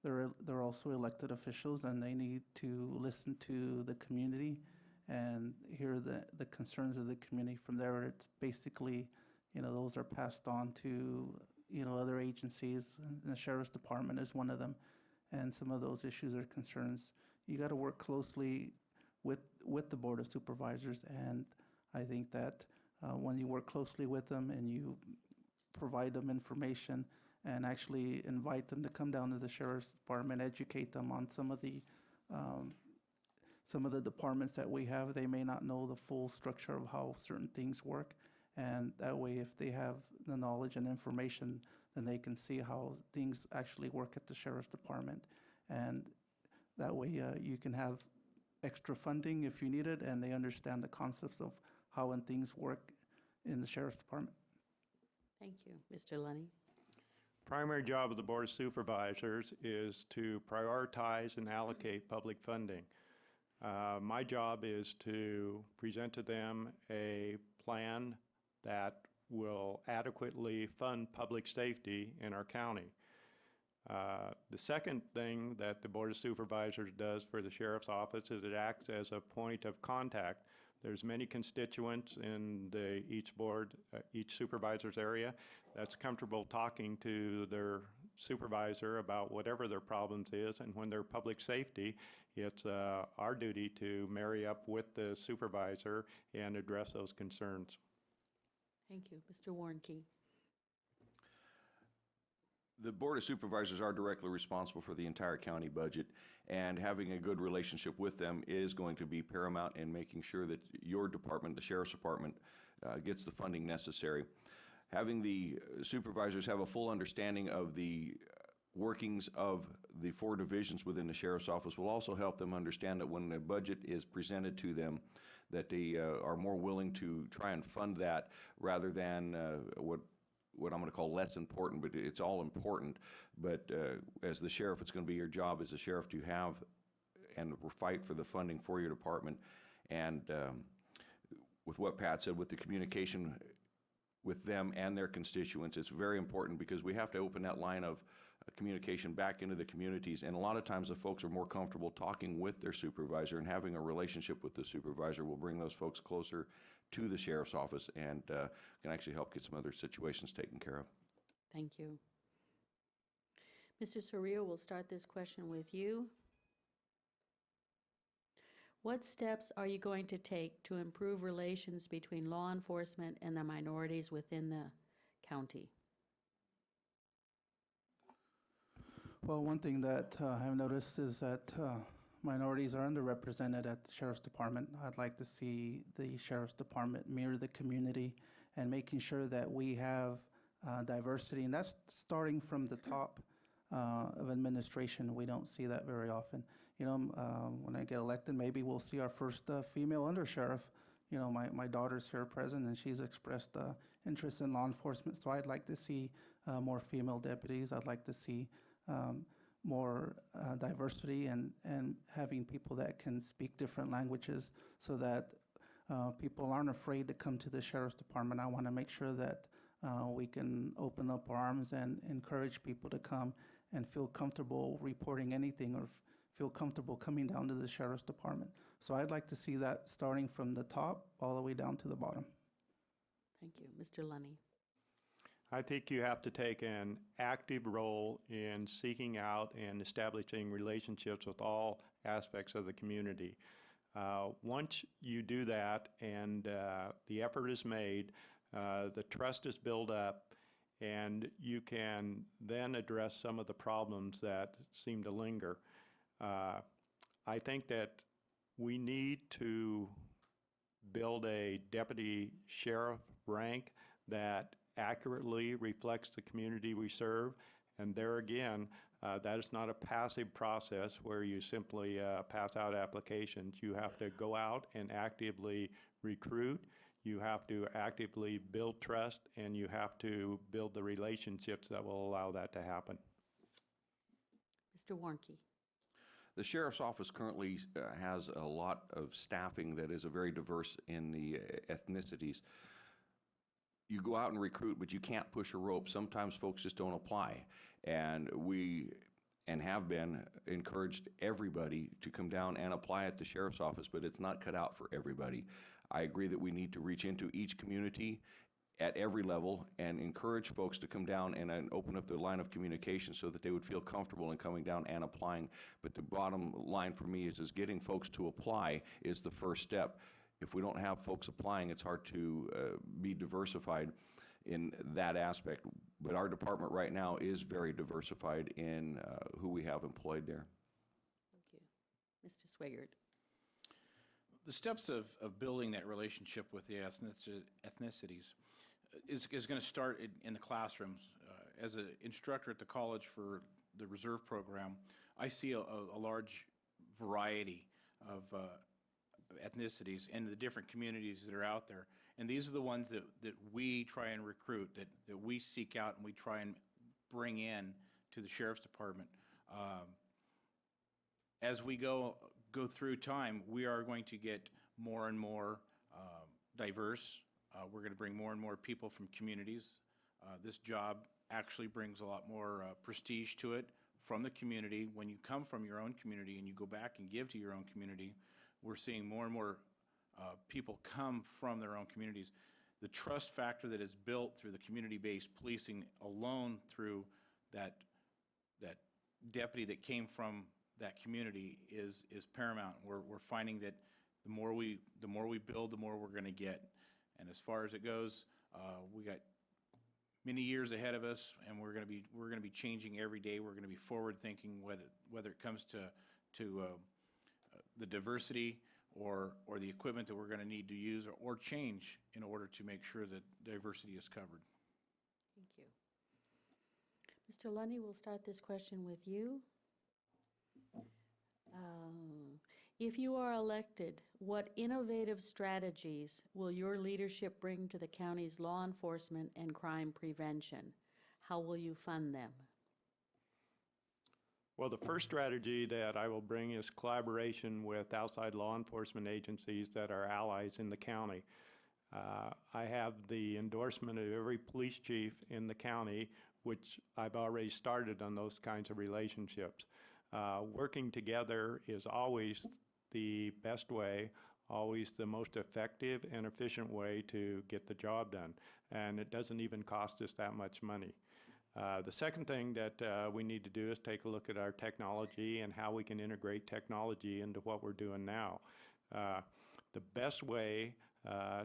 they're also elected officials, and they need to listen to the community and hear the concerns of the community. From there, it's basically, those are passed on to, other agencies, and the Sheriff's Department is one of them. And some of those issues or concerns, you got to work closely with the Board of Supervisors, and I think that when you work closely with them and you provide them information and actually invite them to come down to the Sheriff's Department, educate them on some of the departments that we have. They may not know the full structure of how certain things work, and that way if they have the knowledge and information, then they can see how things actually work at the Sheriff's Department. And that way you can have extra funding if you need it, and they understand the concepts of how and things work in the Sheriff's Department. Thank you. Mr. Lunny? Primary job of the Board of Supervisors is to prioritize and allocate public funding. My job is to present to them a plan that will adequately fund public safety in our county. The second thing that the Board of Supervisors does for the Sheriff's Office is it acts as a point of contact. There's many constituents in each board, each supervisor's area that's comfortable talking to their supervisor about whatever their problems is, and when they're public safety, it's our duty to marry up with the supervisor and address those concerns. Thank you. Mr. Warnke? The Board of Supervisors are directly responsible for the entire county budget, and having a good relationship with them is going to be paramount in making sure that your department, the Sheriff's Department, gets the funding necessary. Having the supervisors have a full understanding of the workings of the 4 divisions within the Sheriff's Office will also help them understand that when the budget is presented to them, that they are more willing to try and fund that rather than what I'm going to call less important, but it's all important. But as the sheriff, it's going to be your job as a sheriff to have and fight for the funding for your department. And with what Pat said, with the communication with them and their constituents, it's very important because we have to open that line of communication back into the communities. And a lot of times the folks are more comfortable talking with their supervisor, and having a relationship with the supervisor will bring those folks closer to the sheriff's office and can actually help get some other situations taken care of. Thank you. Mr. Soria, we'll start this question with you. What steps are you going to take to improve relations between law enforcement and the minorities within the county? Well, one thing that I've noticed is that minorities are underrepresented at the Sheriff's Department. I'd like to see the Sheriff's Department mirror the community and making sure that we have diversity, and that's starting from the top of administration. We don't see that very often. You know, when I get elected, maybe we'll see our first female undersheriff. You know, my daughter's here present, and she's expressed interest in law enforcement, so I'd like to see more female deputies. I'd like to see more diversity and having people that can speak different languages so that people aren't afraid to come to the Sheriff's Department. I want to make sure that we can open up our arms and encourage people to come and feel comfortable reporting anything or feel comfortable coming down to the Sheriff's Department. So I'd like to see that starting from the top all the way down to the bottom. Thank you. Mr. Lunny. I think you have to take an active role in seeking out and establishing relationships with all aspects of the community. Once you do that and the effort is made, the trust is built up, and you can then address some of the problems that seem to linger. I think that we need to build a deputy sheriff rank that accurately reflects the community we serve. And there again, that is not a passive process where you simply pass out applications. You have to go out and actively recruit. You have to actively build trust, and you have to build the relationships that will allow that to happen. Mr. Warnke. The sheriff's office currently has a lot of staffing that is very diverse in the ethnicities. You go out and recruit, but you can't push a rope. Sometimes folks just don't apply. And we have been encouraged everybody to come down and apply at the sheriff's office, but it's not cut out for everybody. I agree that we need to reach into each community at every level and encourage folks to come down and open up the line of communication so that they would feel comfortable in coming down and applying. But the bottom line for me is getting folks to apply is the first step. If we don't have folks applying, it's hard to be diversified in that aspect. But our department right now is very diversified in who we have employed there. Thank you. Mr. Swigert. The steps of building that relationship with the ethnicities is going to start in the classrooms. As an instructor at the college for the reserve program, I see a large variety of ethnicities and the different communities that are out there. And these are the ones that we try and recruit, that we seek out and we try and bring in to the Sheriff's Department. As we go through time, we are going to get more and more diverse. We're going to bring more and more people from communities. This job actually brings a lot more prestige to it from the community. When you come from your own community and you go back and give to your own community, we're seeing more and more people come from their own communities. The trust factor that is built through the community-based policing alone, through that deputy that came from that community, is paramount. We're finding that the more we build, the more we're going to get. And as far as it goes, we got many years ahead of us, and we're going to be changing every day. We're going to be forward thinking, whether it comes to the diversity or the equipment that we're going to need to use or change in order to make sure that diversity is covered. Thank you. Mr. Lundy, we'll start this question with you. If you are elected, what innovative strategies will your leadership bring to the county's law enforcement and crime prevention? How will you fund them? Well, the first strategy that I will bring is collaboration with outside law enforcement agencies that are allies in the county. I have the endorsement of every police chief in the county, which I've already started on those kinds of relationships. Working together is always the best way, always the most effective and efficient way to get the job done. And it doesn't even cost us that much money. The second thing that we need to do is take a look at our technology and how we can integrate technology into what we're doing now. The best way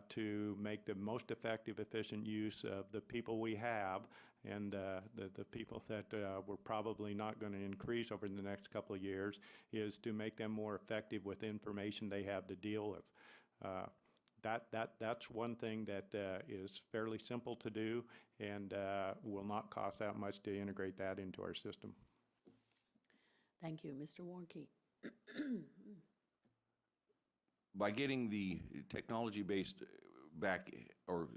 to make the most effective, efficient use of the people we have and the people that we're probably not going to increase over the next couple of years is to make them more effective with information they have to deal with. That's one thing that is fairly simple to do and will not cost that much to integrate that into our system. Thank you. Mr. Warnke. By getting the technology-based back or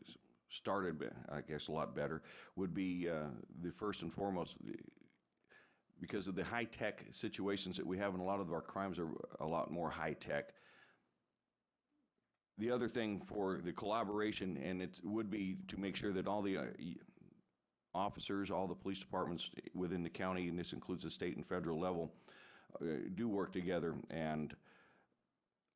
started, I guess, a lot better, would be the first and foremost, because of the high-tech situations that we have, and a lot of our crimes are a lot more high-tech. The other thing for the collaboration, and it would be to make sure that all the officers, all the police departments within the county, and this includes the state and federal level, do work together. And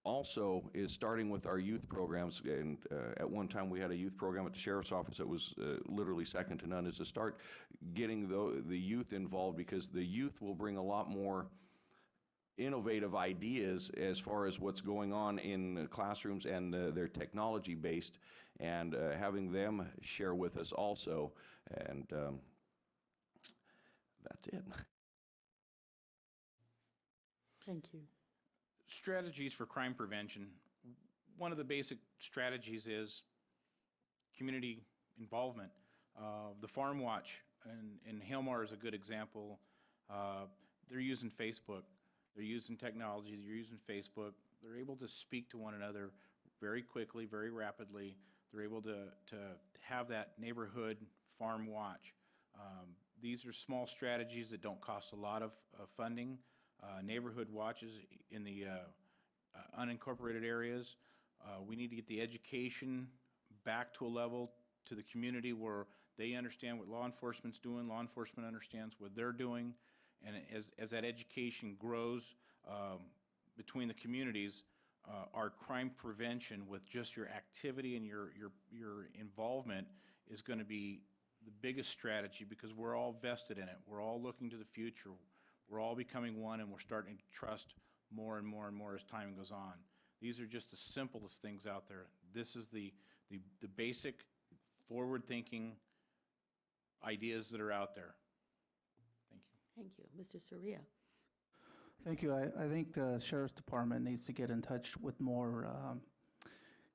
also is starting with our youth programs. And at one time we had a youth program at the sheriff's office that was literally second to none, is to start getting the youth involved, because the youth will bring a lot more innovative ideas as far as what's going on in classrooms, and they're technology based, and having them share with us also. And that's it. Thank you. Strategies for crime prevention. One of the basic strategies is community involvement. The Farm Watch in Hailmar is a good example. They're using Facebook. They're using technology. They're using Facebook. They're able to speak to one another very quickly, very rapidly. They're able to have that neighborhood farm watch. These are small strategies that don't cost a lot of funding. Neighborhood watches in the unincorporated areas. We need to get the education back to a level to the community where they understand what law enforcement's doing, law enforcement understands what they're doing, and as that education grows between the communities, our crime prevention with just your activity and your involvement is going to be the biggest strategy, because we're all vested in it. We're all looking to the future. We're all becoming one, and we're starting to trust more and more and more as time goes on. These are just the simplest things out there. This is the basic forward-thinking ideas that are out there. Thank you. Thank you. Mr. Soria. Thank you. I think the Sheriff's Department needs to get in touch with more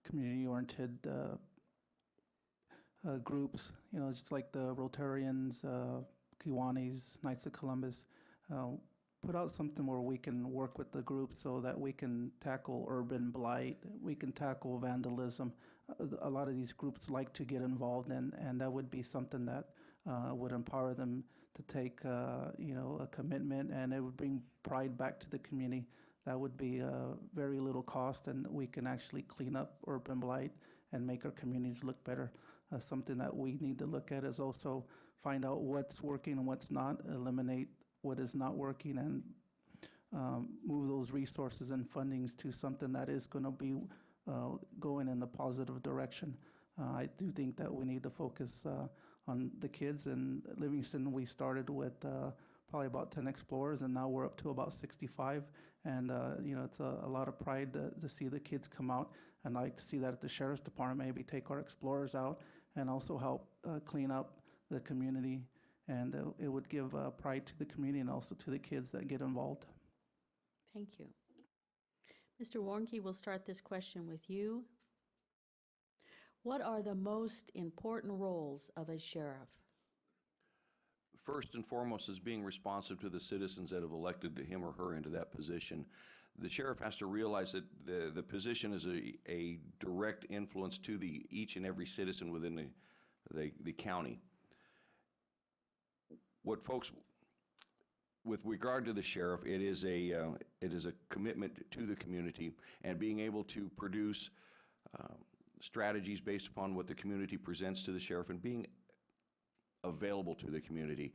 community-oriented groups, you know, just like the Rotarians, Kiwanis, Knights of Columbus. Put out something where we can work with the group so that we can tackle urban blight, we can tackle vandalism. A lot of these groups like to get involved in, and that would be something that would empower them to take, you know, a commitment, and it would bring pride back to the community. That would be very little cost, and we can actually clean up urban blight and make our communities look better. Something that we need to look at is also find out what's working and what's not, eliminate what is not working, and move those resources and fundings to something that is going to be going in the positive direction. I do think that we need to focus on the kids. In Livingston, we started with probably about 10 explorers, and now we're up to about 65. And you know, it's a lot of pride to see the kids come out. And I like to see that at the Sheriff's Department, maybe take our explorers out and also help clean up the community. And it would give pride to the community and also to the kids that get involved. Thank you. Mr. Warnke, we'll start this question with you. What are the most important roles of a sheriff? First and foremost is being responsive to the citizens that have elected him or her into that position. the sheriff has to realize that the position is a direct influence to each and every citizen within the county. What folks, with regard to the sheriff, it is a commitment to the community and being able to produce strategies based upon what the community presents to the sheriff and being available to the community.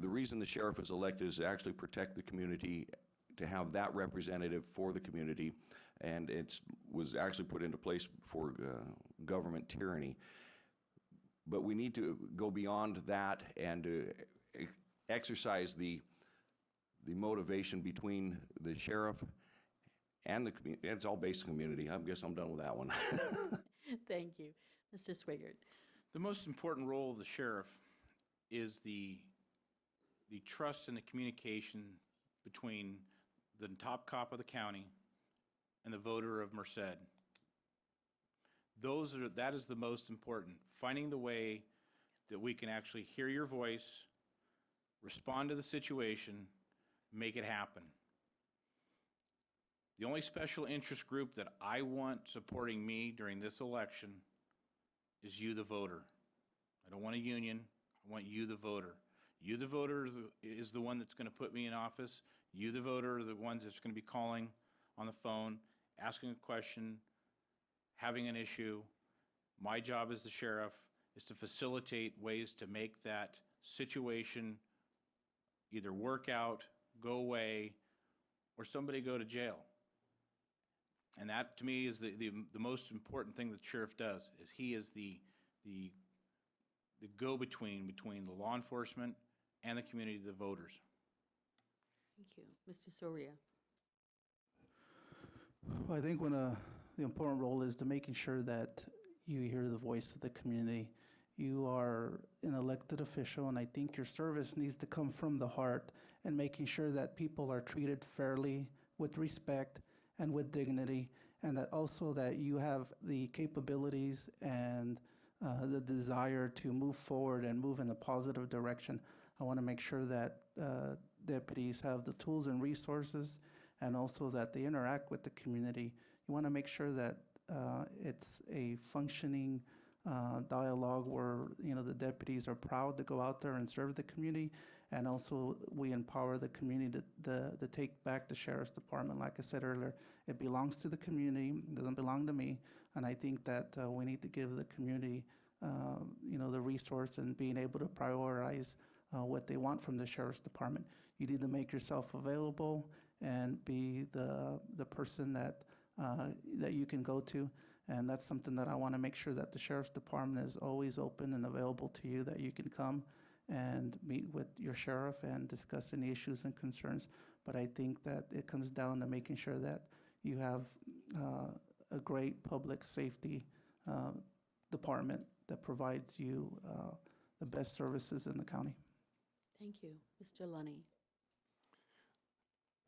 The reason the sheriff is elected is to actually protect the community, to have that representative for the community, and it was actually put into place for government tyranny. But we need to go beyond that and exercise the motivation between the sheriff and the community. It's all based on community. I guess I'm done with that one. Thank you. Mr. Swigert. The most important role of the sheriff is the trust and the communication between the top cop of the county and the voter of Merced. That is the most important. Finding the way that we can actually hear your voice, respond to the situation, make it happen. The only special interest group that I want supporting me during this election is you, the voter. I don't want a union. I want you, the voter. You, the voter, is the one that's going to put me in office. You, the voter, are the ones that's going to be calling on the phone, asking a question, having an issue. My job as the sheriff is to facilitate ways to make that situation either work out, go away, or somebody go to jail. And that, to me, is the most important thing that the sheriff does, is he is the go-between between the law enforcement and the community, the voters. Thank you. Mr. Soria. Well, I think the important role is to making sure that you hear the voice of the community. You are an elected official, and I think your service needs to come from the heart and making sure that people are treated fairly, with respect, and with dignity, and that also that you have the capabilities and the desire to move forward and move in a positive direction. I want to make sure that deputies have the tools and resources, and also that they interact with the community. You want to make sure that it's a functioning dialogue where the deputies are proud to go out there and serve the community, and also we empower the community to take back the sheriff's department. Like I said earlier, it belongs to the community, it doesn't belong to me, and I think that we need to give the community the resource and being able to prioritize what they want from the sheriff's department. You need to make yourself available and be the person that you can go to. And that's something that I want to make sure that the sheriff's department is always open and available to you, that you can come and meet with your sheriff and discuss any issues and concerns. But I think that it comes down to making sure that you have a great public safety department that provides you the best services in the county. Thank you. Mr. Lunny.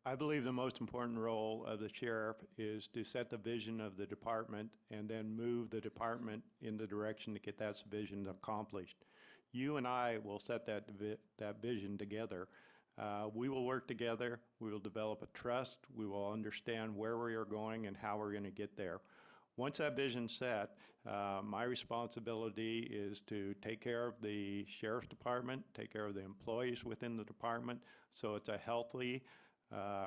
I believe the most important role of the sheriff is to set the vision of the department and then move the department in the direction to get that vision accomplished. You and I will set that vision together. We will work together. We will develop a trust. We will understand where we are going and how we're going to get there. Once that vision's set, my responsibility is to take care of the sheriff's department, take care of the employees within the department, so it's a healthy,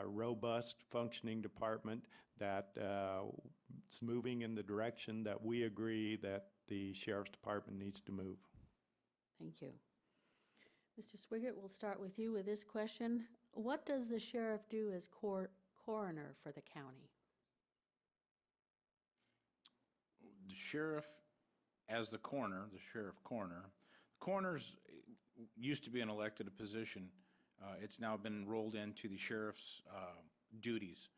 robust, functioning department that is moving in the direction that we agree that the sheriff's department needs to move. Thank you. Mr. Swigert, we'll start with you with this question. What does the sheriff do as coroner for the county? The sheriff, as the coroner, coroners used to be an elected position. It's now been rolled into the sheriff's duties.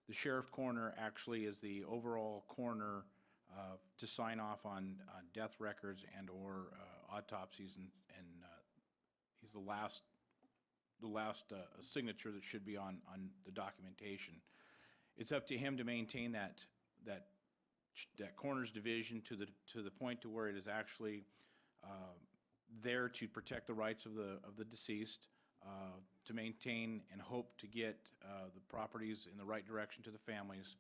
The sheriff coroner actually is the overall coroner to sign off on death records and or autopsies, and he's the last signature that should be on the documentation. It's up to him to maintain that coroner's division to the point to where it is actually there to protect the rights of the deceased, to maintain and hope to get the properties in the right direction to the families,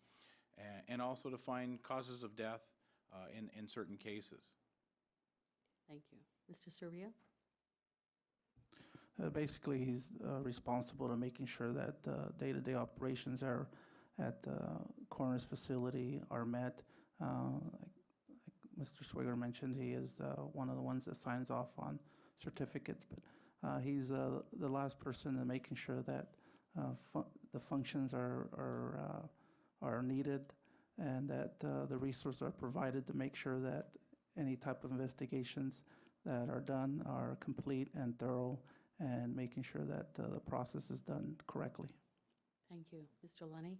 and also to find causes of death in certain cases. Thank you. Mr. Surya? Basically, he's responsible to making sure that day-to-day operations are at the coroner's facility are met. Like Mr. Swigger mentioned, he is one of the ones that signs off on certificates, but he's the last person in making sure that the functions are needed and that the resources are provided to make sure that any type of investigations that are done are complete and thorough, and making sure that the process is done correctly. Thank you. Mr. Lunny?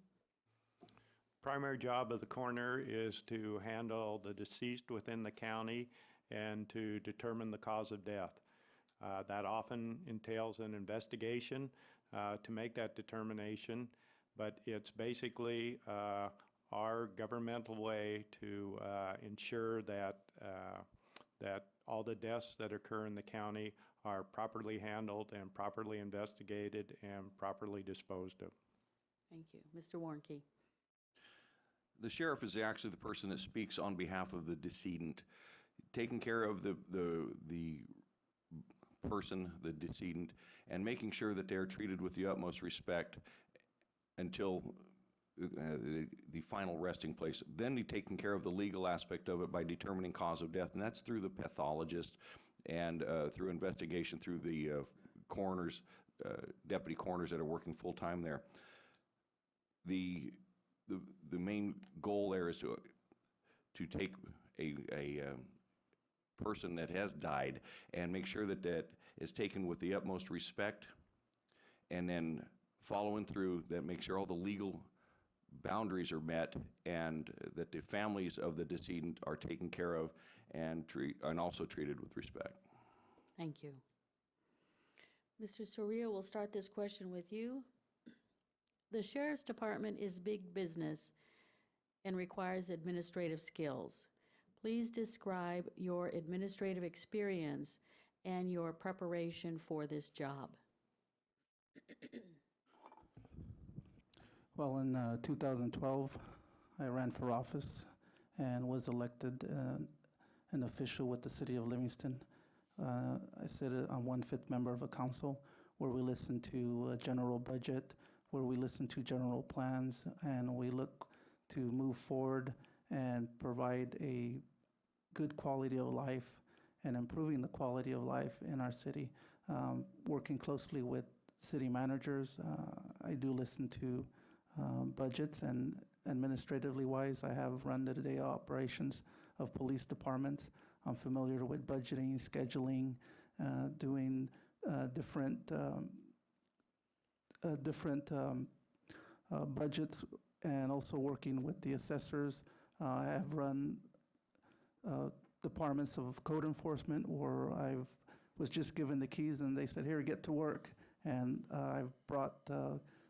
Primary job of the coroner is to handle the deceased within the county and to determine the cause of death. That often entails an investigation to make that determination, but it's basically our governmental way to ensure that all the deaths that occur in the county are properly handled and properly investigated and properly disposed of. Thank you. Mr. Warnke? The sheriff is actually the person that speaks on behalf of the decedent, taking care of the person, the decedent, and making sure that they're treated with the utmost respect until the final resting place. Then he's taking care of the legal aspect of it by determining cause of death, and that's through the pathologist and through investigation through the coroners, deputy coroners that are working full-time there. The main goal there is to take a person that has died and make sure that that is taken with the utmost respect, and then following through that, make sure all the legal boundaries are met and that the families of the decedent are taken care of and also treated with respect. Thank you. Mr. Soria, we'll start this question with you. The Sheriff's Department is big business and requires administrative skills. Please describe your administrative experience and your preparation for this job. Well, in 2012, I ran for office and was elected an official with the city of Livingston. I sit on 1/5 member of a council where we listen to a general budget, where we listen to general plans, and we look to move forward and provide a good quality of life and improving the quality of life in our city. Working closely with city managers, I do listen to budgets, and administratively wise, I have run the day-to-day operations of police departments. I'm familiar with budgeting, scheduling, doing different budgets, and also working with the assessors. I have run departments of code enforcement where I was just given the keys and they said, "Here, get to work." And I've brought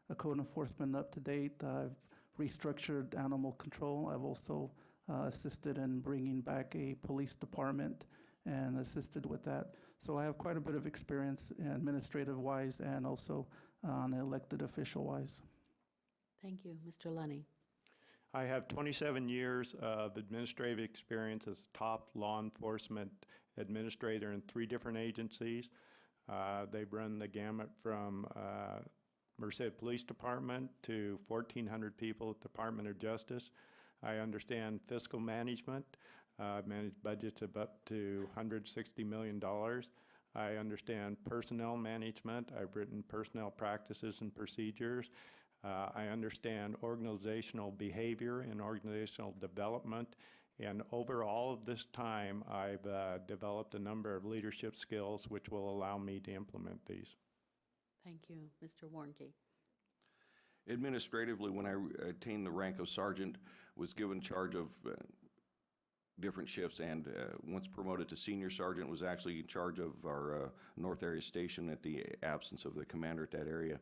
a code enforcement up to date. I've restructured animal control. I've also assisted in bringing back a police department and assisted with that. So I have quite a bit of experience administrative-wise and also on elected official-wise. Thank you. Mr. Lunny? I have 27 years of administrative experience as a top law enforcement administrator in 3 different agencies. They've run the gamut from Merced Police Department to 1,400 people at Department of Justice. I understand fiscal management. I've managed budgets of up to $160 million. I understand personnel management. I've written personnel practices and procedures. I understand organizational behavior and organizational development. And over all of this time, I've developed a number of leadership skills which will allow me to implement these. Thank you. Mr. Warnke? Administratively, when I attained the rank of sergeant, was given charge of different shifts, and once promoted to senior sergeant, was actually in charge of our North Area Station at the absence of the commander at that area.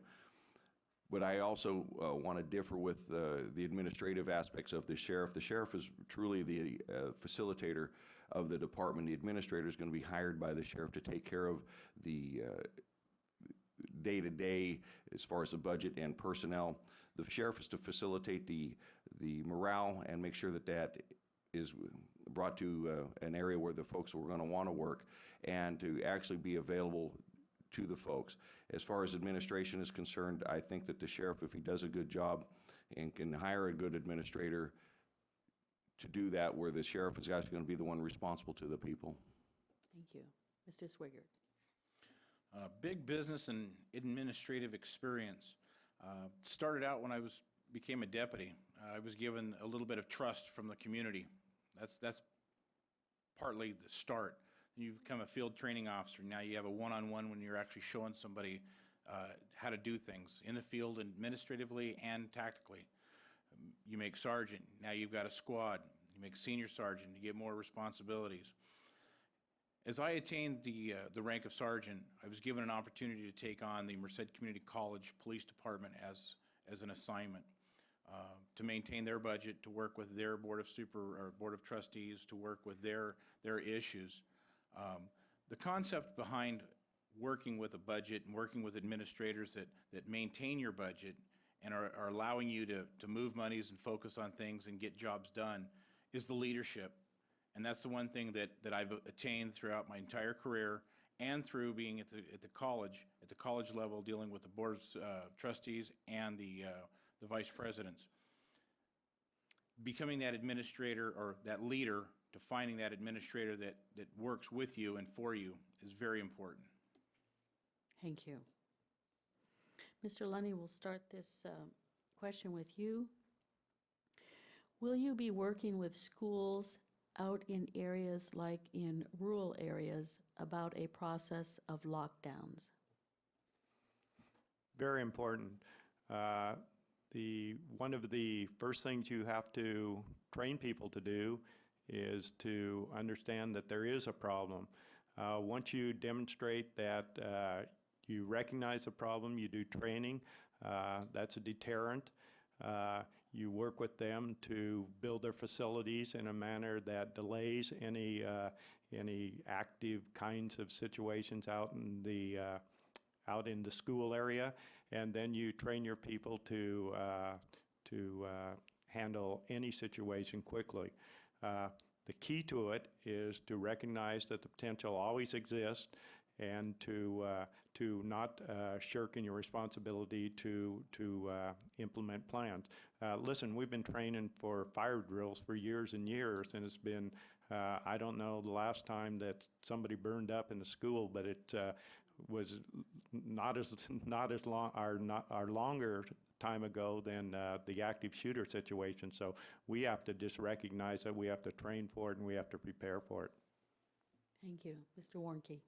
But I also want to differ with the administrative aspects of the sheriff. The sheriff is truly the facilitator of the department. The administrator is going to be hired by the sheriff to take care of the day-to-day as far as the budget and personnel. The sheriff is to facilitate the morale and make sure that that is brought to an area where the folks are going to want to work, and to actually be available to the folks. As far as administration is concerned, I think that the sheriff, if he does a good job and can hire a good administrator to do that, where the sheriff is actually going to be the one responsible to the people. Thank you. Mr. Swigert. Big business and administrative experience. Started out when I became a deputy. I was given a little bit of trust from the community. That's partly the start. You become a field training officer. Now you have a one-on-one when you're actually showing somebody how to do things in the field administratively and tactically. You make sergeant. Now you've got a squad. You make senior sergeant. You get more responsibilities. As I attained the rank of sergeant, I was given an opportunity to take on the Merced Community College Police Department as an assignment, to maintain their budget, to work with their board of trustees, to work with their issues. The concept behind working with a budget and working with administrators that maintain your budget and are allowing you to move monies and focus on things and get jobs done is the leadership. And that's the one thing that I've attained throughout my entire career, and through being at the college level, dealing with the board of trustees and the vice presidents. Becoming that administrator or that leader, to finding that administrator that works with you and for you, is very important. Thank you. Mr. Lunny, we'll start this question with you. Will you be working with schools out in areas like in rural areas about a process of lockdowns? Very important. One of the first things you have to train people to do is to understand that there is a problem. Once you demonstrate that you recognize the problem, you do training, that's a deterrent. You work with them to build their facilities in a manner that delays any active kinds of situations out in the school area, and then you train your people to handle any situation quickly. The key to it is to recognize that the potential always exists, and to not shirk in your responsibility to implement plans. Listen, we've been training for fire drills for years and years, and it's been, I don't know the last time that somebody burned up in a school, but it was not as long, or longer time ago than the active shooter situation. So we have to just recognize that we have to train for it and we have to prepare for it. Thank you. Mr. Warnke.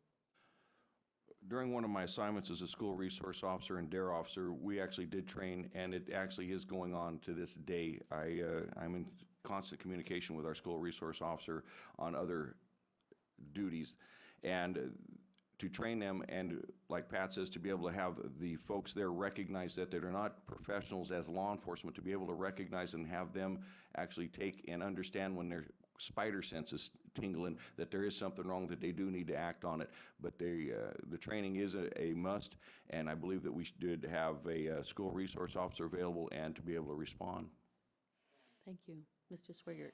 During one of my assignments as a school resource officer and DARE officer, we actually did train, and it actually is going on to this day. I'm in constant communication with our school resource officer on other duties, and to train them, and like Pat says, to be able to have the folks there recognize that they're not professionals as law enforcement, to be able to recognize and have them actually take and understand when their spider sense is tingling, that there is something wrong, that they do need to act on it. But the training is a must, and I believe that we should have a school resource officer available and to be able to respond. Thank you. Mr. Swigert.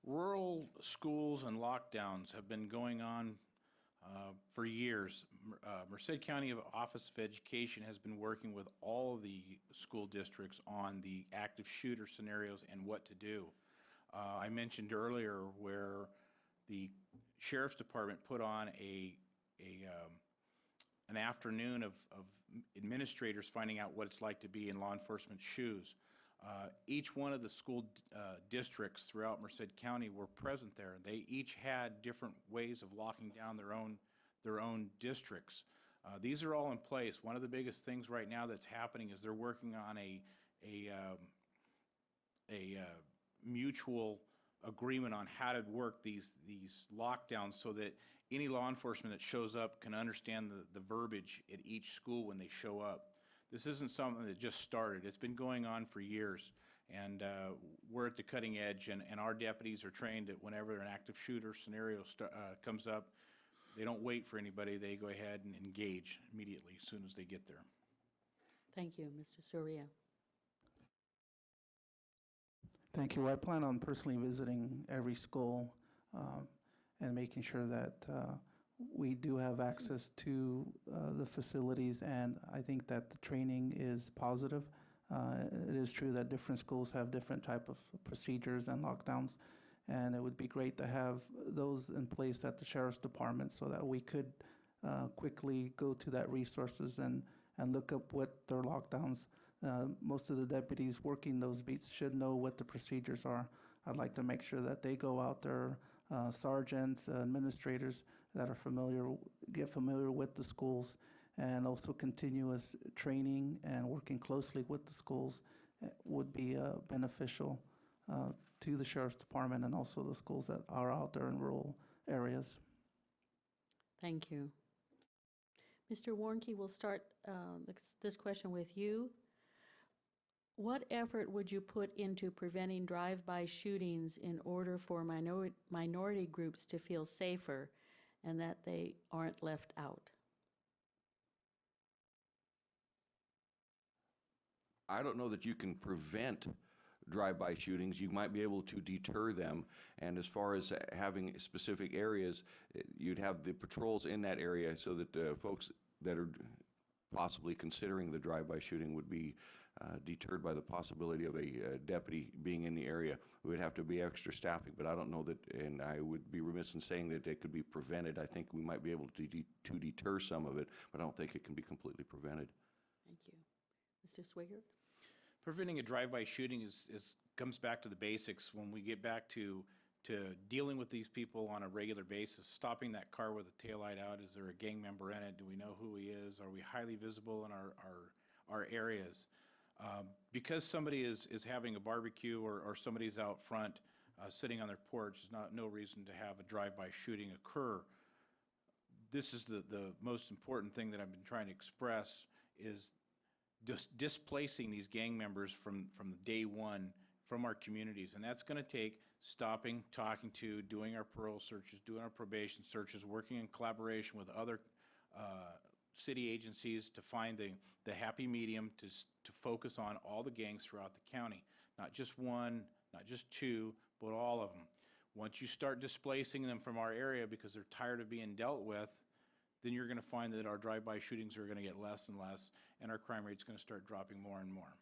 Rural schools and lockdowns have been going on for years. Merced County Office of Education has been working with all of the school districts on the active shooter scenarios and what to do. I mentioned earlier where the Sheriff's Department put on an afternoon of administrators finding out what it's like to be in law enforcement's shoes. Each one of the school districts throughout Merced County were present there. They each had different ways of locking down their own districts. These are all in place. One of the biggest things right now that's happening is they're working on a mutual agreement on how to work these lockdowns, so that any law enforcement that shows up can understand the verbiage at each school when they show up. This isn't something that just started. It's been going on for years, and we're at the cutting edge, and our deputies are trained that whenever an active shooter scenario comes up, They don't wait for anybody. They go ahead and engage immediately as soon as they get there. Thank you, Mr. Surya. Thank you. I plan on personally visiting every school and making sure that we do have access to the facilities, and I think that the training is positive. It is true that different schools have different type of procedures and lockdowns, and it would be great to have those in place at the Sheriff's Department so that we could quickly go to that resources and look up what their lockdowns. Most of the deputies working those beats should know what the procedures are. I'd like to make sure that they go out there, sergeants, administrators that are get familiar with the schools, and also continuous training and working closely with the schools would be beneficial to the Sheriff's Department and also the schools that are out there in rural areas. Thank you. Mr. Warnke, we'll start this question with you. What effort would you put into preventing drive-by shootings in order for minority groups to feel safer and that they aren't left out? I don't know that you can prevent drive-by shootings. You might be able to deter them. And as far as having specific areas, you'd have the patrols in that area so that folks that are possibly considering the drive-by shooting would be deterred by the possibility of a deputy being in the area. We would have to be extra staffing, but I don't know that, and I would be remiss in saying that it could be prevented. I think we might be able to deter some of it, but I don't think it can be completely prevented. Thank you. Mr. Swigert? Preventing a drive-by shooting comes back to the basics. When we get back to dealing with these people on a regular basis, stopping that car with the taillight out, is there a gang member in it? Do we know who he is? Are we highly visible in our areas? Because somebody is having a barbecue or somebody's out front sitting on their porch, there's no reason to have a drive-by shooting occur. This is the most important thing that I've been trying to express, is just displacing these gang members from the day one from our communities. And that's going to take stopping, talking to, doing our parole searches, doing our probation searches, working in collaboration with other city agencies to find the happy medium to focus on all the gangs throughout the county. Not just one, not just two, but all of them. Once you start displacing them from our area because they're tired of being dealt with, then you're going to find that our drive-by shootings are going to get less and less, and our crime rate's going to start dropping more and more.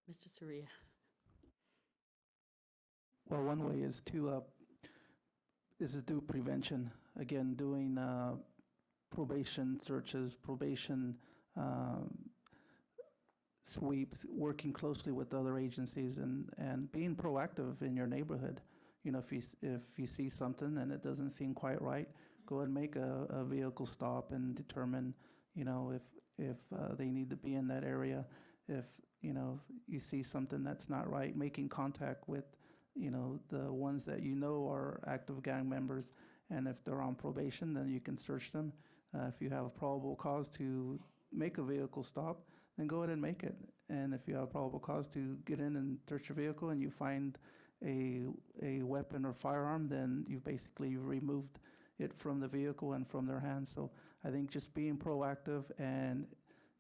Mr. Surya? Well, one way is to do prevention. Again, doing probation searches, probation sweeps, working closely with other agencies, and being proactive in your neighborhood. You know, if you see something and it doesn't seem quite right, go and make a vehicle stop and determine, you know, if they need to be in that area. If, you know, you see something that's not right, making contact with, you know, the ones that you know are active gang members, and if they're on probation, then you can search them. If you have a probable cause to make a vehicle stop, then go ahead and make it. And if you have a probable cause to get in and search your vehicle and you find a weapon or firearm, then you basically removed it from the vehicle and from their hands. So I think just being proactive and,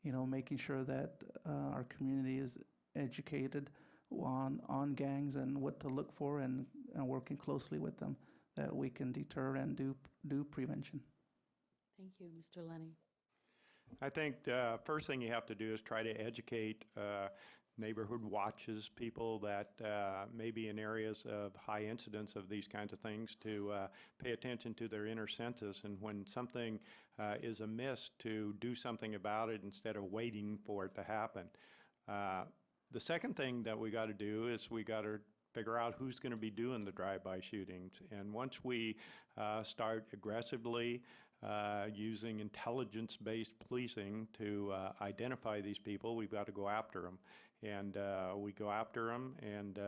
you know, making sure that our community is educated on gangs and what to look for, and working closely with them, that we can deter and do prevention. Thank you. Mr. Lenny? I think the first thing you have to do is try to educate neighborhood watches, people that may be in areas of high incidence of these kinds of things, to pay attention to their inner senses, and when something is amiss, to do something about it instead of waiting for it to happen. The second thing that we got to do is we got to figure out who's going to be doing the drive-by shootings. And once we start aggressively using intelligence-based policing to identify these people, we've got to go after them. And we go after them, and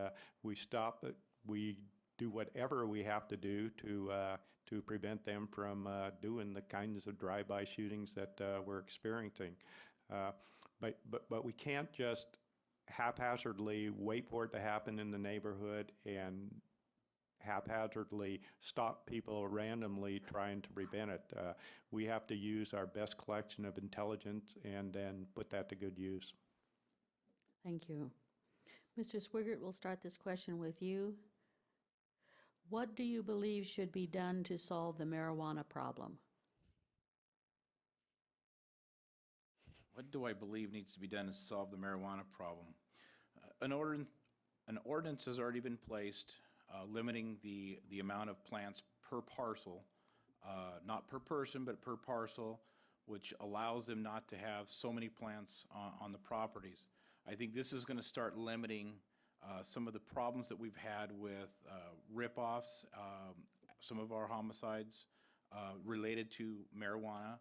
we stop it. We do whatever we have to do to prevent them from doing the kinds of drive-by shootings that we're experiencing. But we can't just haphazardly wait for it to happen in the neighborhood and haphazardly stop people randomly trying to prevent it. We have to use our best collection of intelligence and then put that to good use. Thank you. Mr. Swigert, we'll start this question with you. What do you believe should be done to solve the marijuana problem? What do I believe needs to be done to solve the marijuana problem? An ordinance has already been placed limiting the amount of plants per parcel, not per person, but per parcel, which allows them not to have so many plants on the properties. I think this is going to start limiting some of the problems that we've had with rip-offs, some of our homicides related to marijuana.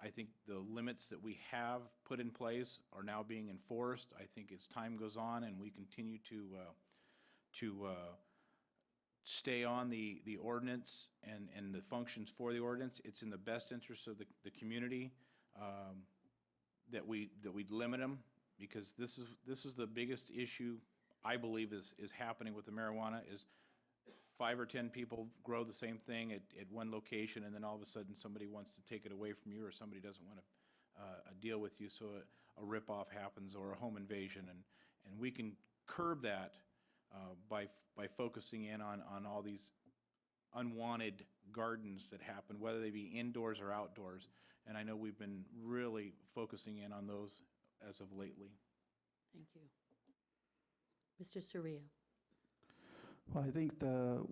I think the limits that we have put in place are now being enforced. I think as time goes on and we continue to stay on the ordinance and the functions for the ordinance, it's in the best interest of the community that we limit them, because this is the biggest issue I believe is happening with the marijuana is 5 or 10 people grow the same thing at one location, and then all of a sudden somebody wants to take it away from you, or somebody doesn't want to deal with you, so a rip-off happens or a home invasion, and we can curb that by focusing in on all these unwanted gardens that happen, whether they be indoors or outdoors, and I know we've been really focusing in on those as of lately. Thank you. Mr. Surya. Well, I think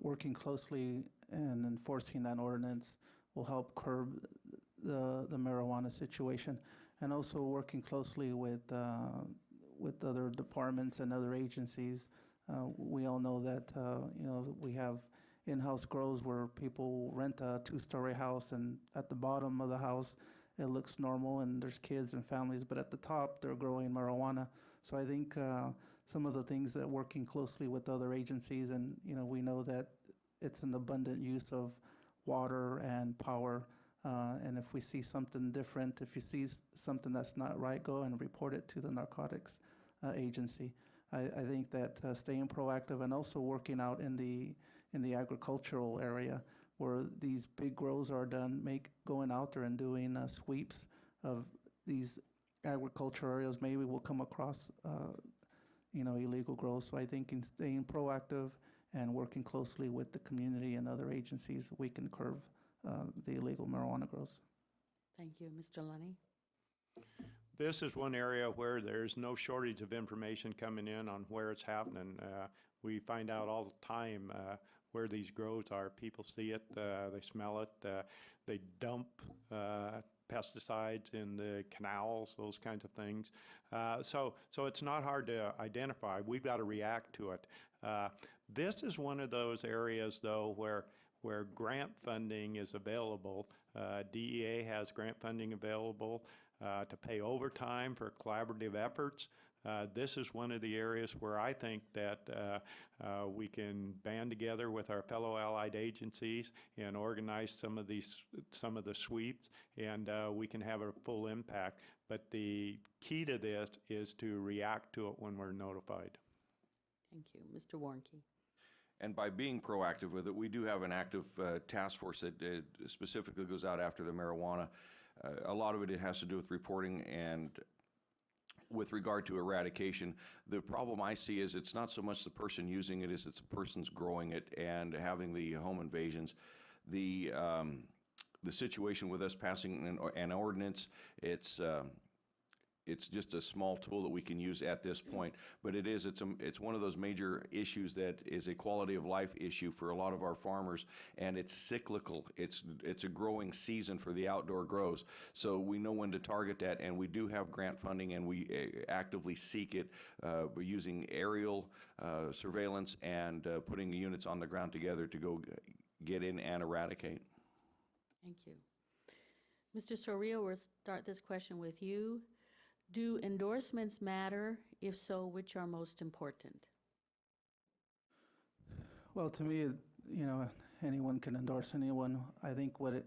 working closely and enforcing that ordinance will help curb the marijuana situation, and also working closely with other departments and other agencies. We all know that we have in-house grows where people rent a 2-story house, and at the bottom of the house it looks normal and there's kids and families, but at the top they're growing marijuana. So I think some of the things that working closely with other agencies, and we know that it's an abundant use of water and power, and if we see something different, if you see something that's not right, go and report it to the narcotics agency. I think that staying proactive and also working out in the agricultural area where these big grows are done, going out there and doing sweeps of these agricultural areas, maybe we'll come across illegal grows. So I think in staying proactive and working closely with the community and other agencies, we can curb the illegal marijuana grows. Thank you. Mr. Lunny. This is one area where there's no shortage of information coming in on where it's happening. We find out all the time where these grows are. People see it, they smell it, they dump pesticides in the canals, those kinds of things. So it's not hard to identify. We've got to react to it. This is one of those areas, though, where grant funding is available. DEA has grant funding available to pay overtime for collaborative efforts. This is one of the areas where I think that we can band together with our fellow allied agencies and organize some of the sweeps, and we can have a full impact. But the key to this is to react to it when we're notified. Thank you. Mr. Warnke. And by being proactive with it, we do have an active task force that specifically goes out after the marijuana. A lot of it has to do with reporting, and with regard to eradication, the problem I see is it's not so much the person using it as it's the person's growing it and having the home invasions. The situation with us passing an ordinance, it's just a small tool that we can use at this point, but it's one of those major issues that is a quality of life issue for a lot of our farmers, and it's cyclical. It's a growing season for the outdoor grows, so we know when to target that, and we do have grant funding, and we actively seek it. We're using aerial surveillance and putting the units on the ground together to go get in and eradicate. Thank you. Mr. Soria, we'll start this question with you. Do endorsements matter? If so, which are most important? Well, to me, anyone can endorse anyone. I think what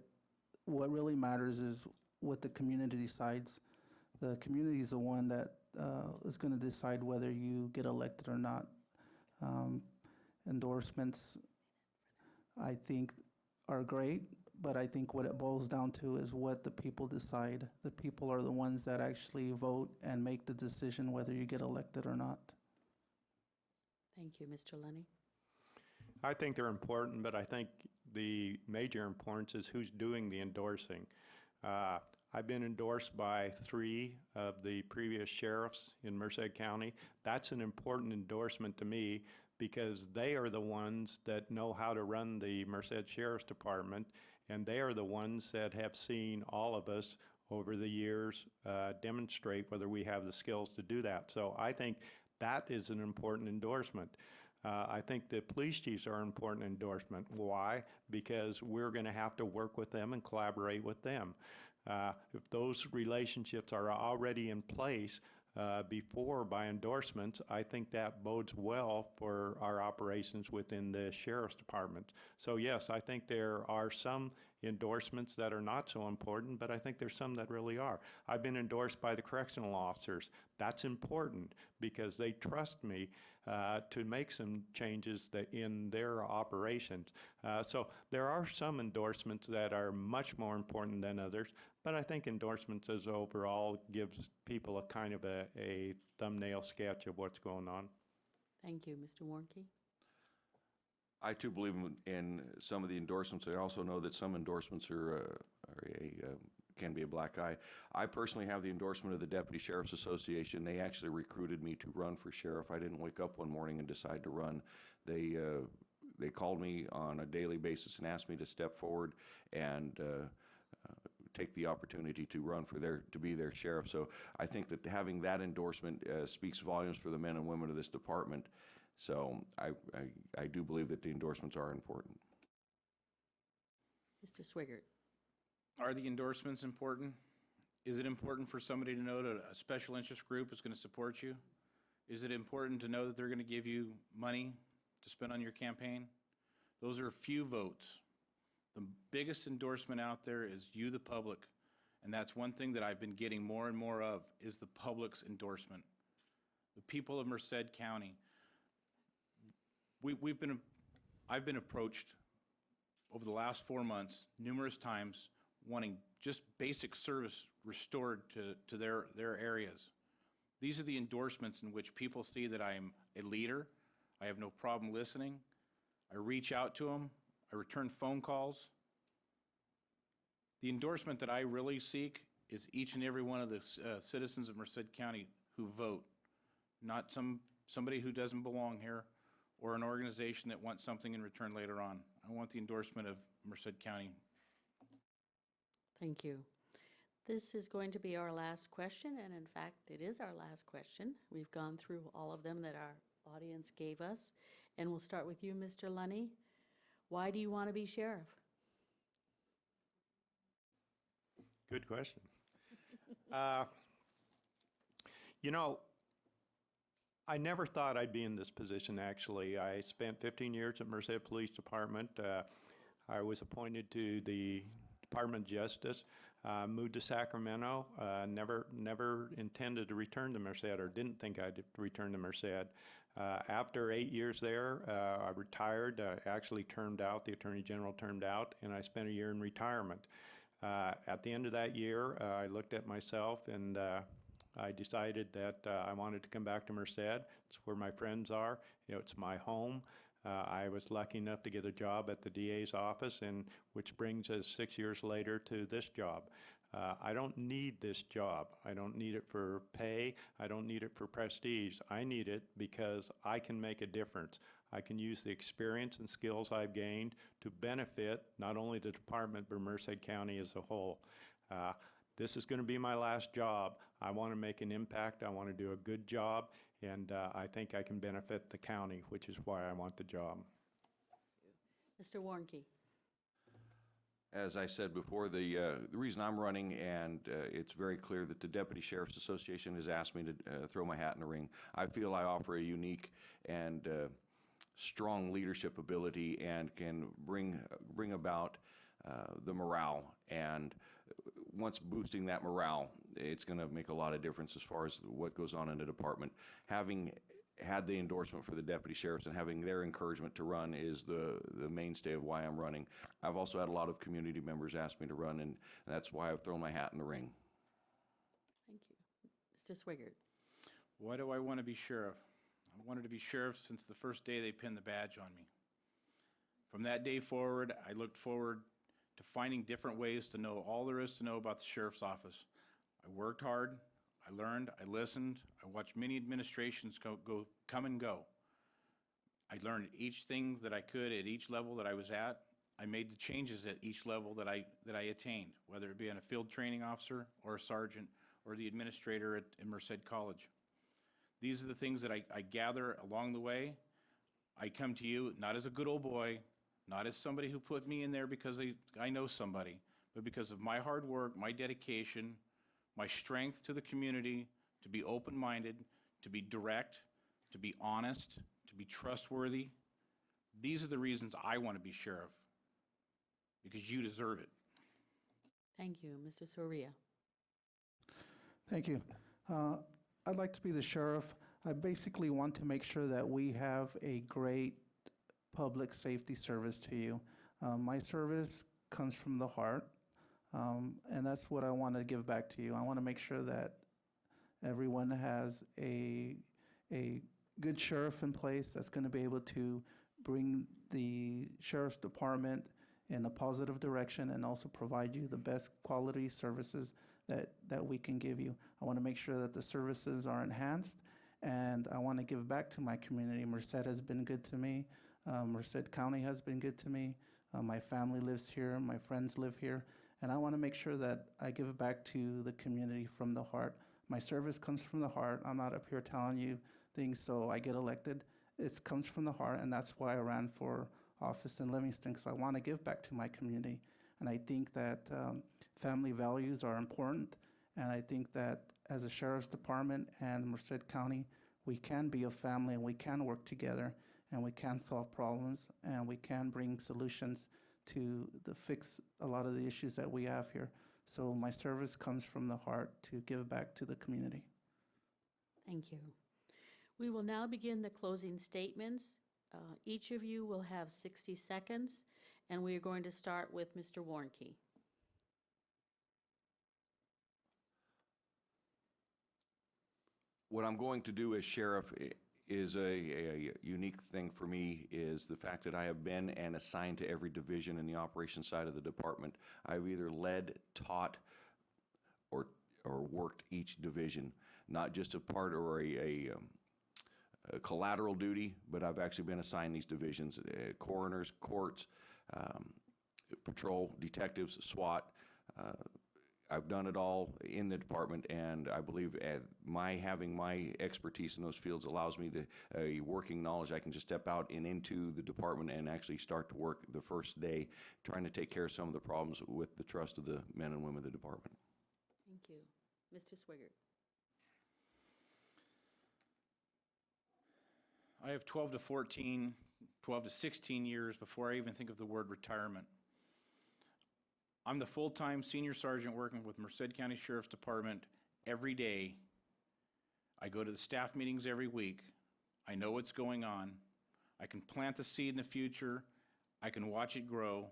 really matters is what the community decides. The community is the one that is going to decide whether you get elected or not. endorsements, I think, are great, but I think what it boils down to is what the people decide. The people are the ones that actually vote and make the decision whether you get elected or not. Thank you, Mr. Lunny. I think they're important, but I think the major importance is who's doing the endorsing. I've been endorsed by 3 of the previous sheriffs in Merced County. That's an important endorsement to me because they are the ones that know how to run the Merced Sheriff's Department, and they are the ones that have seen all of us over the years demonstrate whether we have the skills to do that. So I think that is an important endorsement. I think the police chiefs are an important endorsement. Why? Because we're going to have to work with them and collaborate with them. If those relationships are already in place before by endorsements, I think that bodes well for our operations within the sheriff's department. So yes, I think there are some endorsements that are not so important, but I think there's some that really are. I've been endorsed by the correctional officers. That's important because they trust me to make some changes in their operations. So there are some endorsements that are much more important than others, but I think endorsements as overall gives people a kind of a thumbnail sketch of what's going on. Thank you, Mr. Warnke. I too believe in some of the endorsements. I also know that some endorsements can be a black eye. I personally have the endorsement of the Deputy Sheriff's Association. They actually recruited me to run for sheriff. I didn't wake up one morning and decide to run. They called me on a daily basis and asked me to step forward and take the opportunity to run to be their sheriff. So I think that having that endorsement speaks volumes for the men and women of this department. So I do believe that the endorsements are important. Mr. Swigert. Are the endorsements important? Is it important for somebody to know that a special interest group is going to support you? Is it important to know that they're going to give you money to spend on your campaign? Those are few votes. The biggest endorsement out there is you, the public, and that's one thing that I've been getting more and more of is the public's endorsement. The people of Merced County. I've been approached over the last 4 months numerous times wanting just basic service restored to their areas. These are the endorsements in which people see that I am a leader. I have no problem listening. I reach out to them. I return phone calls. The endorsement that I really seek is each and every one of the citizens of Merced County who vote, not somebody who doesn't belong here or an organization that wants something in return later on. I want the endorsement of Merced County. Thank you. This is going to be our last question, and in fact, it is our last question. We've gone through all of them that our audience gave us, and we'll start with you, Mr. Lunny. Why do you want to be sheriff? Good question. You know, I never thought I'd be in this position, actually. I spent 15 years at Merced Police Department. I was appointed to the Department of Justice, moved to Sacramento, never intended to return to Merced or didn't think I'd return to Merced. After 8 years there, I retired, actually termed out, the Attorney General termed out, and I spent a year in retirement. At the end of that year, I looked at myself and I decided that I wanted to come back to Merced. It's where my friends are. You know, it's my home. I was lucky enough to get a job at the DA's office, and which brings us 6 years later to this job. I don't need this job. I don't need it for pay. I don't need it for prestige. I need it because I can make a difference. I can use the experience and skills I've gained to benefit not only the department, but Merced County as a whole. This is going to be my last job. I want to make an impact. I want to do a good job, and I think I can benefit the county, which is why I want the job. Mr. Warnke. As I said before, the reason I'm running, and it's very clear that the Deputy Sheriff's Association has asked me to throw my hat in the ring. I feel I offer a unique and strong leadership ability and can bring about the morale. And once boosting that morale, it's going to make a lot of difference as far as what goes on in the department. Having had the endorsement for the deputy sheriffs, and having their encouragement to run is the mainstay of why I'm running. I've also had a lot of community members ask me to run, and that's why I've thrown my hat in the ring. Thank you. Mr. Swigert? Why do I want to be sheriff? I wanted to be sheriff since the first day they pinned the badge on me. From that day forward, I looked forward to finding different ways to know all there is to know about the sheriff's office. I worked hard, I learned, I listened, I watched many administrations come and go. I learned each thing that I could at each level that I was at. I made the changes at each level that I attained, whether it be a field training officer or a sergeant or the administrator at Merced College. These are the things that I gather along the way. I come to you not as a good old boy, not as somebody who put me in there because I know somebody, but because of my hard work, my dedication, my strength to the community, to be open-minded, to be direct, to be honest, to be trustworthy. These are the reasons I want to be sheriff, because you deserve it. Thank you. Mr. Soria? Thank you. I'd like to be the sheriff. I basically want to make sure that we have a great public safety service to you. My service comes from the heart, and that's what I want to give back to you. I want to make sure that everyone has a good sheriff in place that's going to be able to bring the sheriff's department in a positive direction and also provide you the best quality services that we can give you. I want to make sure that the services are enhanced, and I want to give back to my community. Merced has been good to me. Merced County has been good to me. My family lives here, my friends live here, and I want to make sure that I give back to the community from the heart. My service comes from the heart. I'm not up here telling you things so I get elected. It comes from the heart, and that's why I ran for office in Livingston, because I want to give back to my community. And I think that family values are important, and I think that as a sheriff's department and Merced County, we can be a family and we can work together and we can solve problems and we can bring solutions to fix a lot of the issues that we have here. So my service comes from the heart to give back to the community. Thank you. We will now begin the closing statements. Each of you will have 60 seconds, and we are going to start with Mr. Warnke. What I'm going to do as sheriff is a unique thing for me, is the fact that I have been and assigned to every division in the operations side of the department. I've either led, taught, or worked each division, not just a part or a collateral duty, but I've actually been assigned these divisions: coroners, courts, patrol, detectives, SWAT. I've done it all in the department, and I believe having my expertise in those fields allows me to working knowledge. I can just step out and into the department and actually start to work the first day, trying to take care of some of the problems with the trust of the men and women of the department. Thank you. Mr. Swigert. I have 12 to 16 years before I even think of the word retirement. I'm the full-time senior sergeant working with Merced County Sheriff's Department every day. I go to the staff meetings every week. I know what's going on. I can plant the seed in the future. I can watch it grow.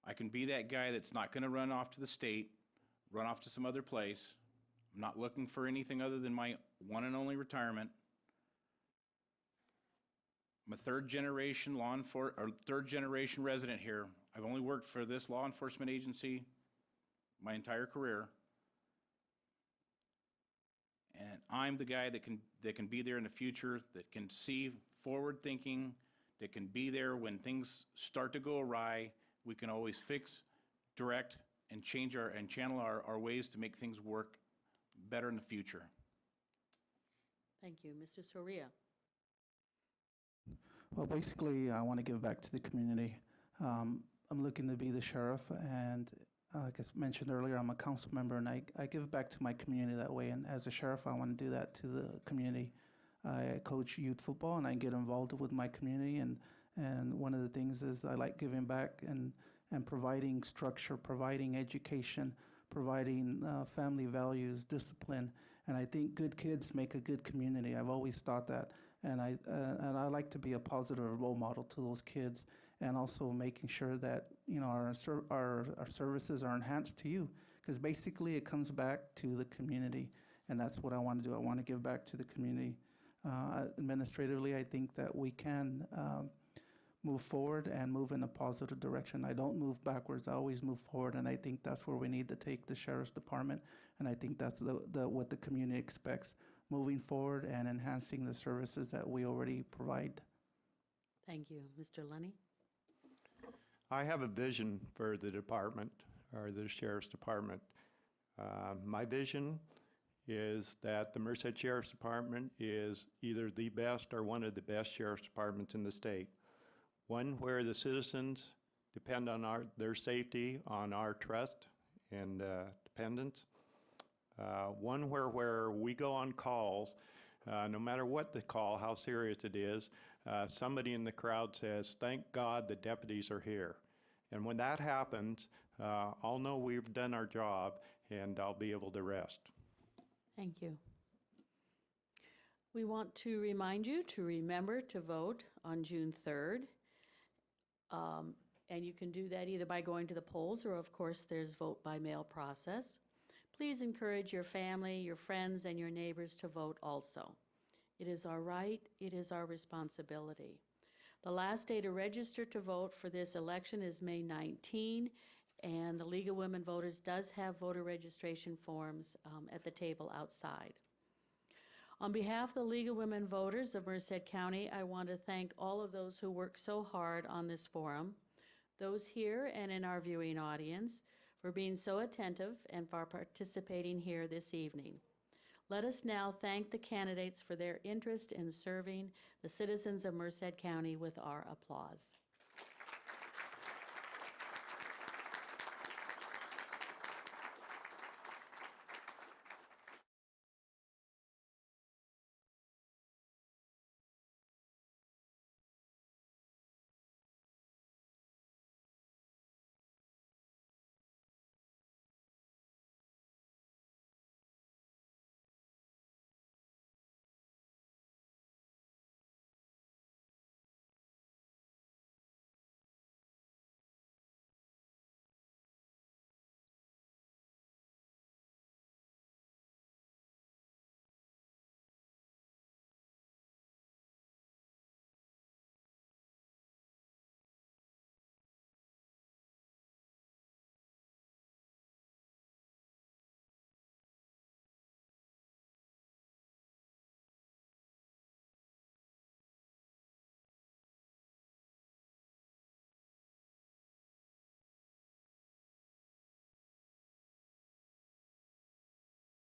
I can be that guy that's not going to run off to the state, run off to some other place. I'm not looking for anything other than my one and only retirement. I'm a third generation resident here. I've only worked for this law enforcement agency my entire career. And I'm the guy that can be there in the future, that can see forward thinking, that can be there when things start to go awry. We can always fix, direct, and channel our ways to make things work better in the future. Thank you. Mr. Soria. Well, basically, I want to give back to the community. I'm looking to be the sheriff, and like I mentioned earlier, I'm a council member, and I give back to my community that way. And as a sheriff, I want to do that to the community. I coach youth football, and I get involved with my community. And one of the things is I like giving back and providing structure, providing education, providing family values, discipline. And I think good kids make a good community. I've always thought that. And I like to be a positive role model to those kids, and also making sure that, you know, our services are enhanced to you, because basically it comes back to the community, and that's what I want to do. I want to give back to the community. Administratively, I think that we can move forward and move in a positive direction. I don't move backwards. I always move forward, and I think that's where we need to take the Sheriff's Department, and I think that's what the community expects, moving forward and enhancing the services that we already provide. Thank you. Mr. Lunny? I have a vision for the department, or the Sheriff's Department. My vision is that the Merced Sheriff's Department is either the best or one of the best sheriff's departments in the state. One where the citizens depend on their safety, on our trust and dependence. One where we go on calls, no matter what the call, how serious it is, somebody in the crowd says, "Thank God the deputies are here." And when that happens, I'll know we've done our job, and I'll be able to rest. Thank you. We want to remind you to remember to vote on June 3rd. And you can do that either by going to the polls, or of course there's vote by mail process. Please encourage your family, your friends, and your neighbors to vote also. It is our right, it is our responsibility. The last day to register to vote for this election is May 19, and the League of Women Voters does have voter registration forms at the table outside. On behalf of the League of Women Voters of Merced County, I want to thank all of those who worked so hard on this forum, those here and in our viewing audience, for being so attentive and for participating here this evening. Let us now thank the candidates for their interest in serving the citizens of Merced County with our applause.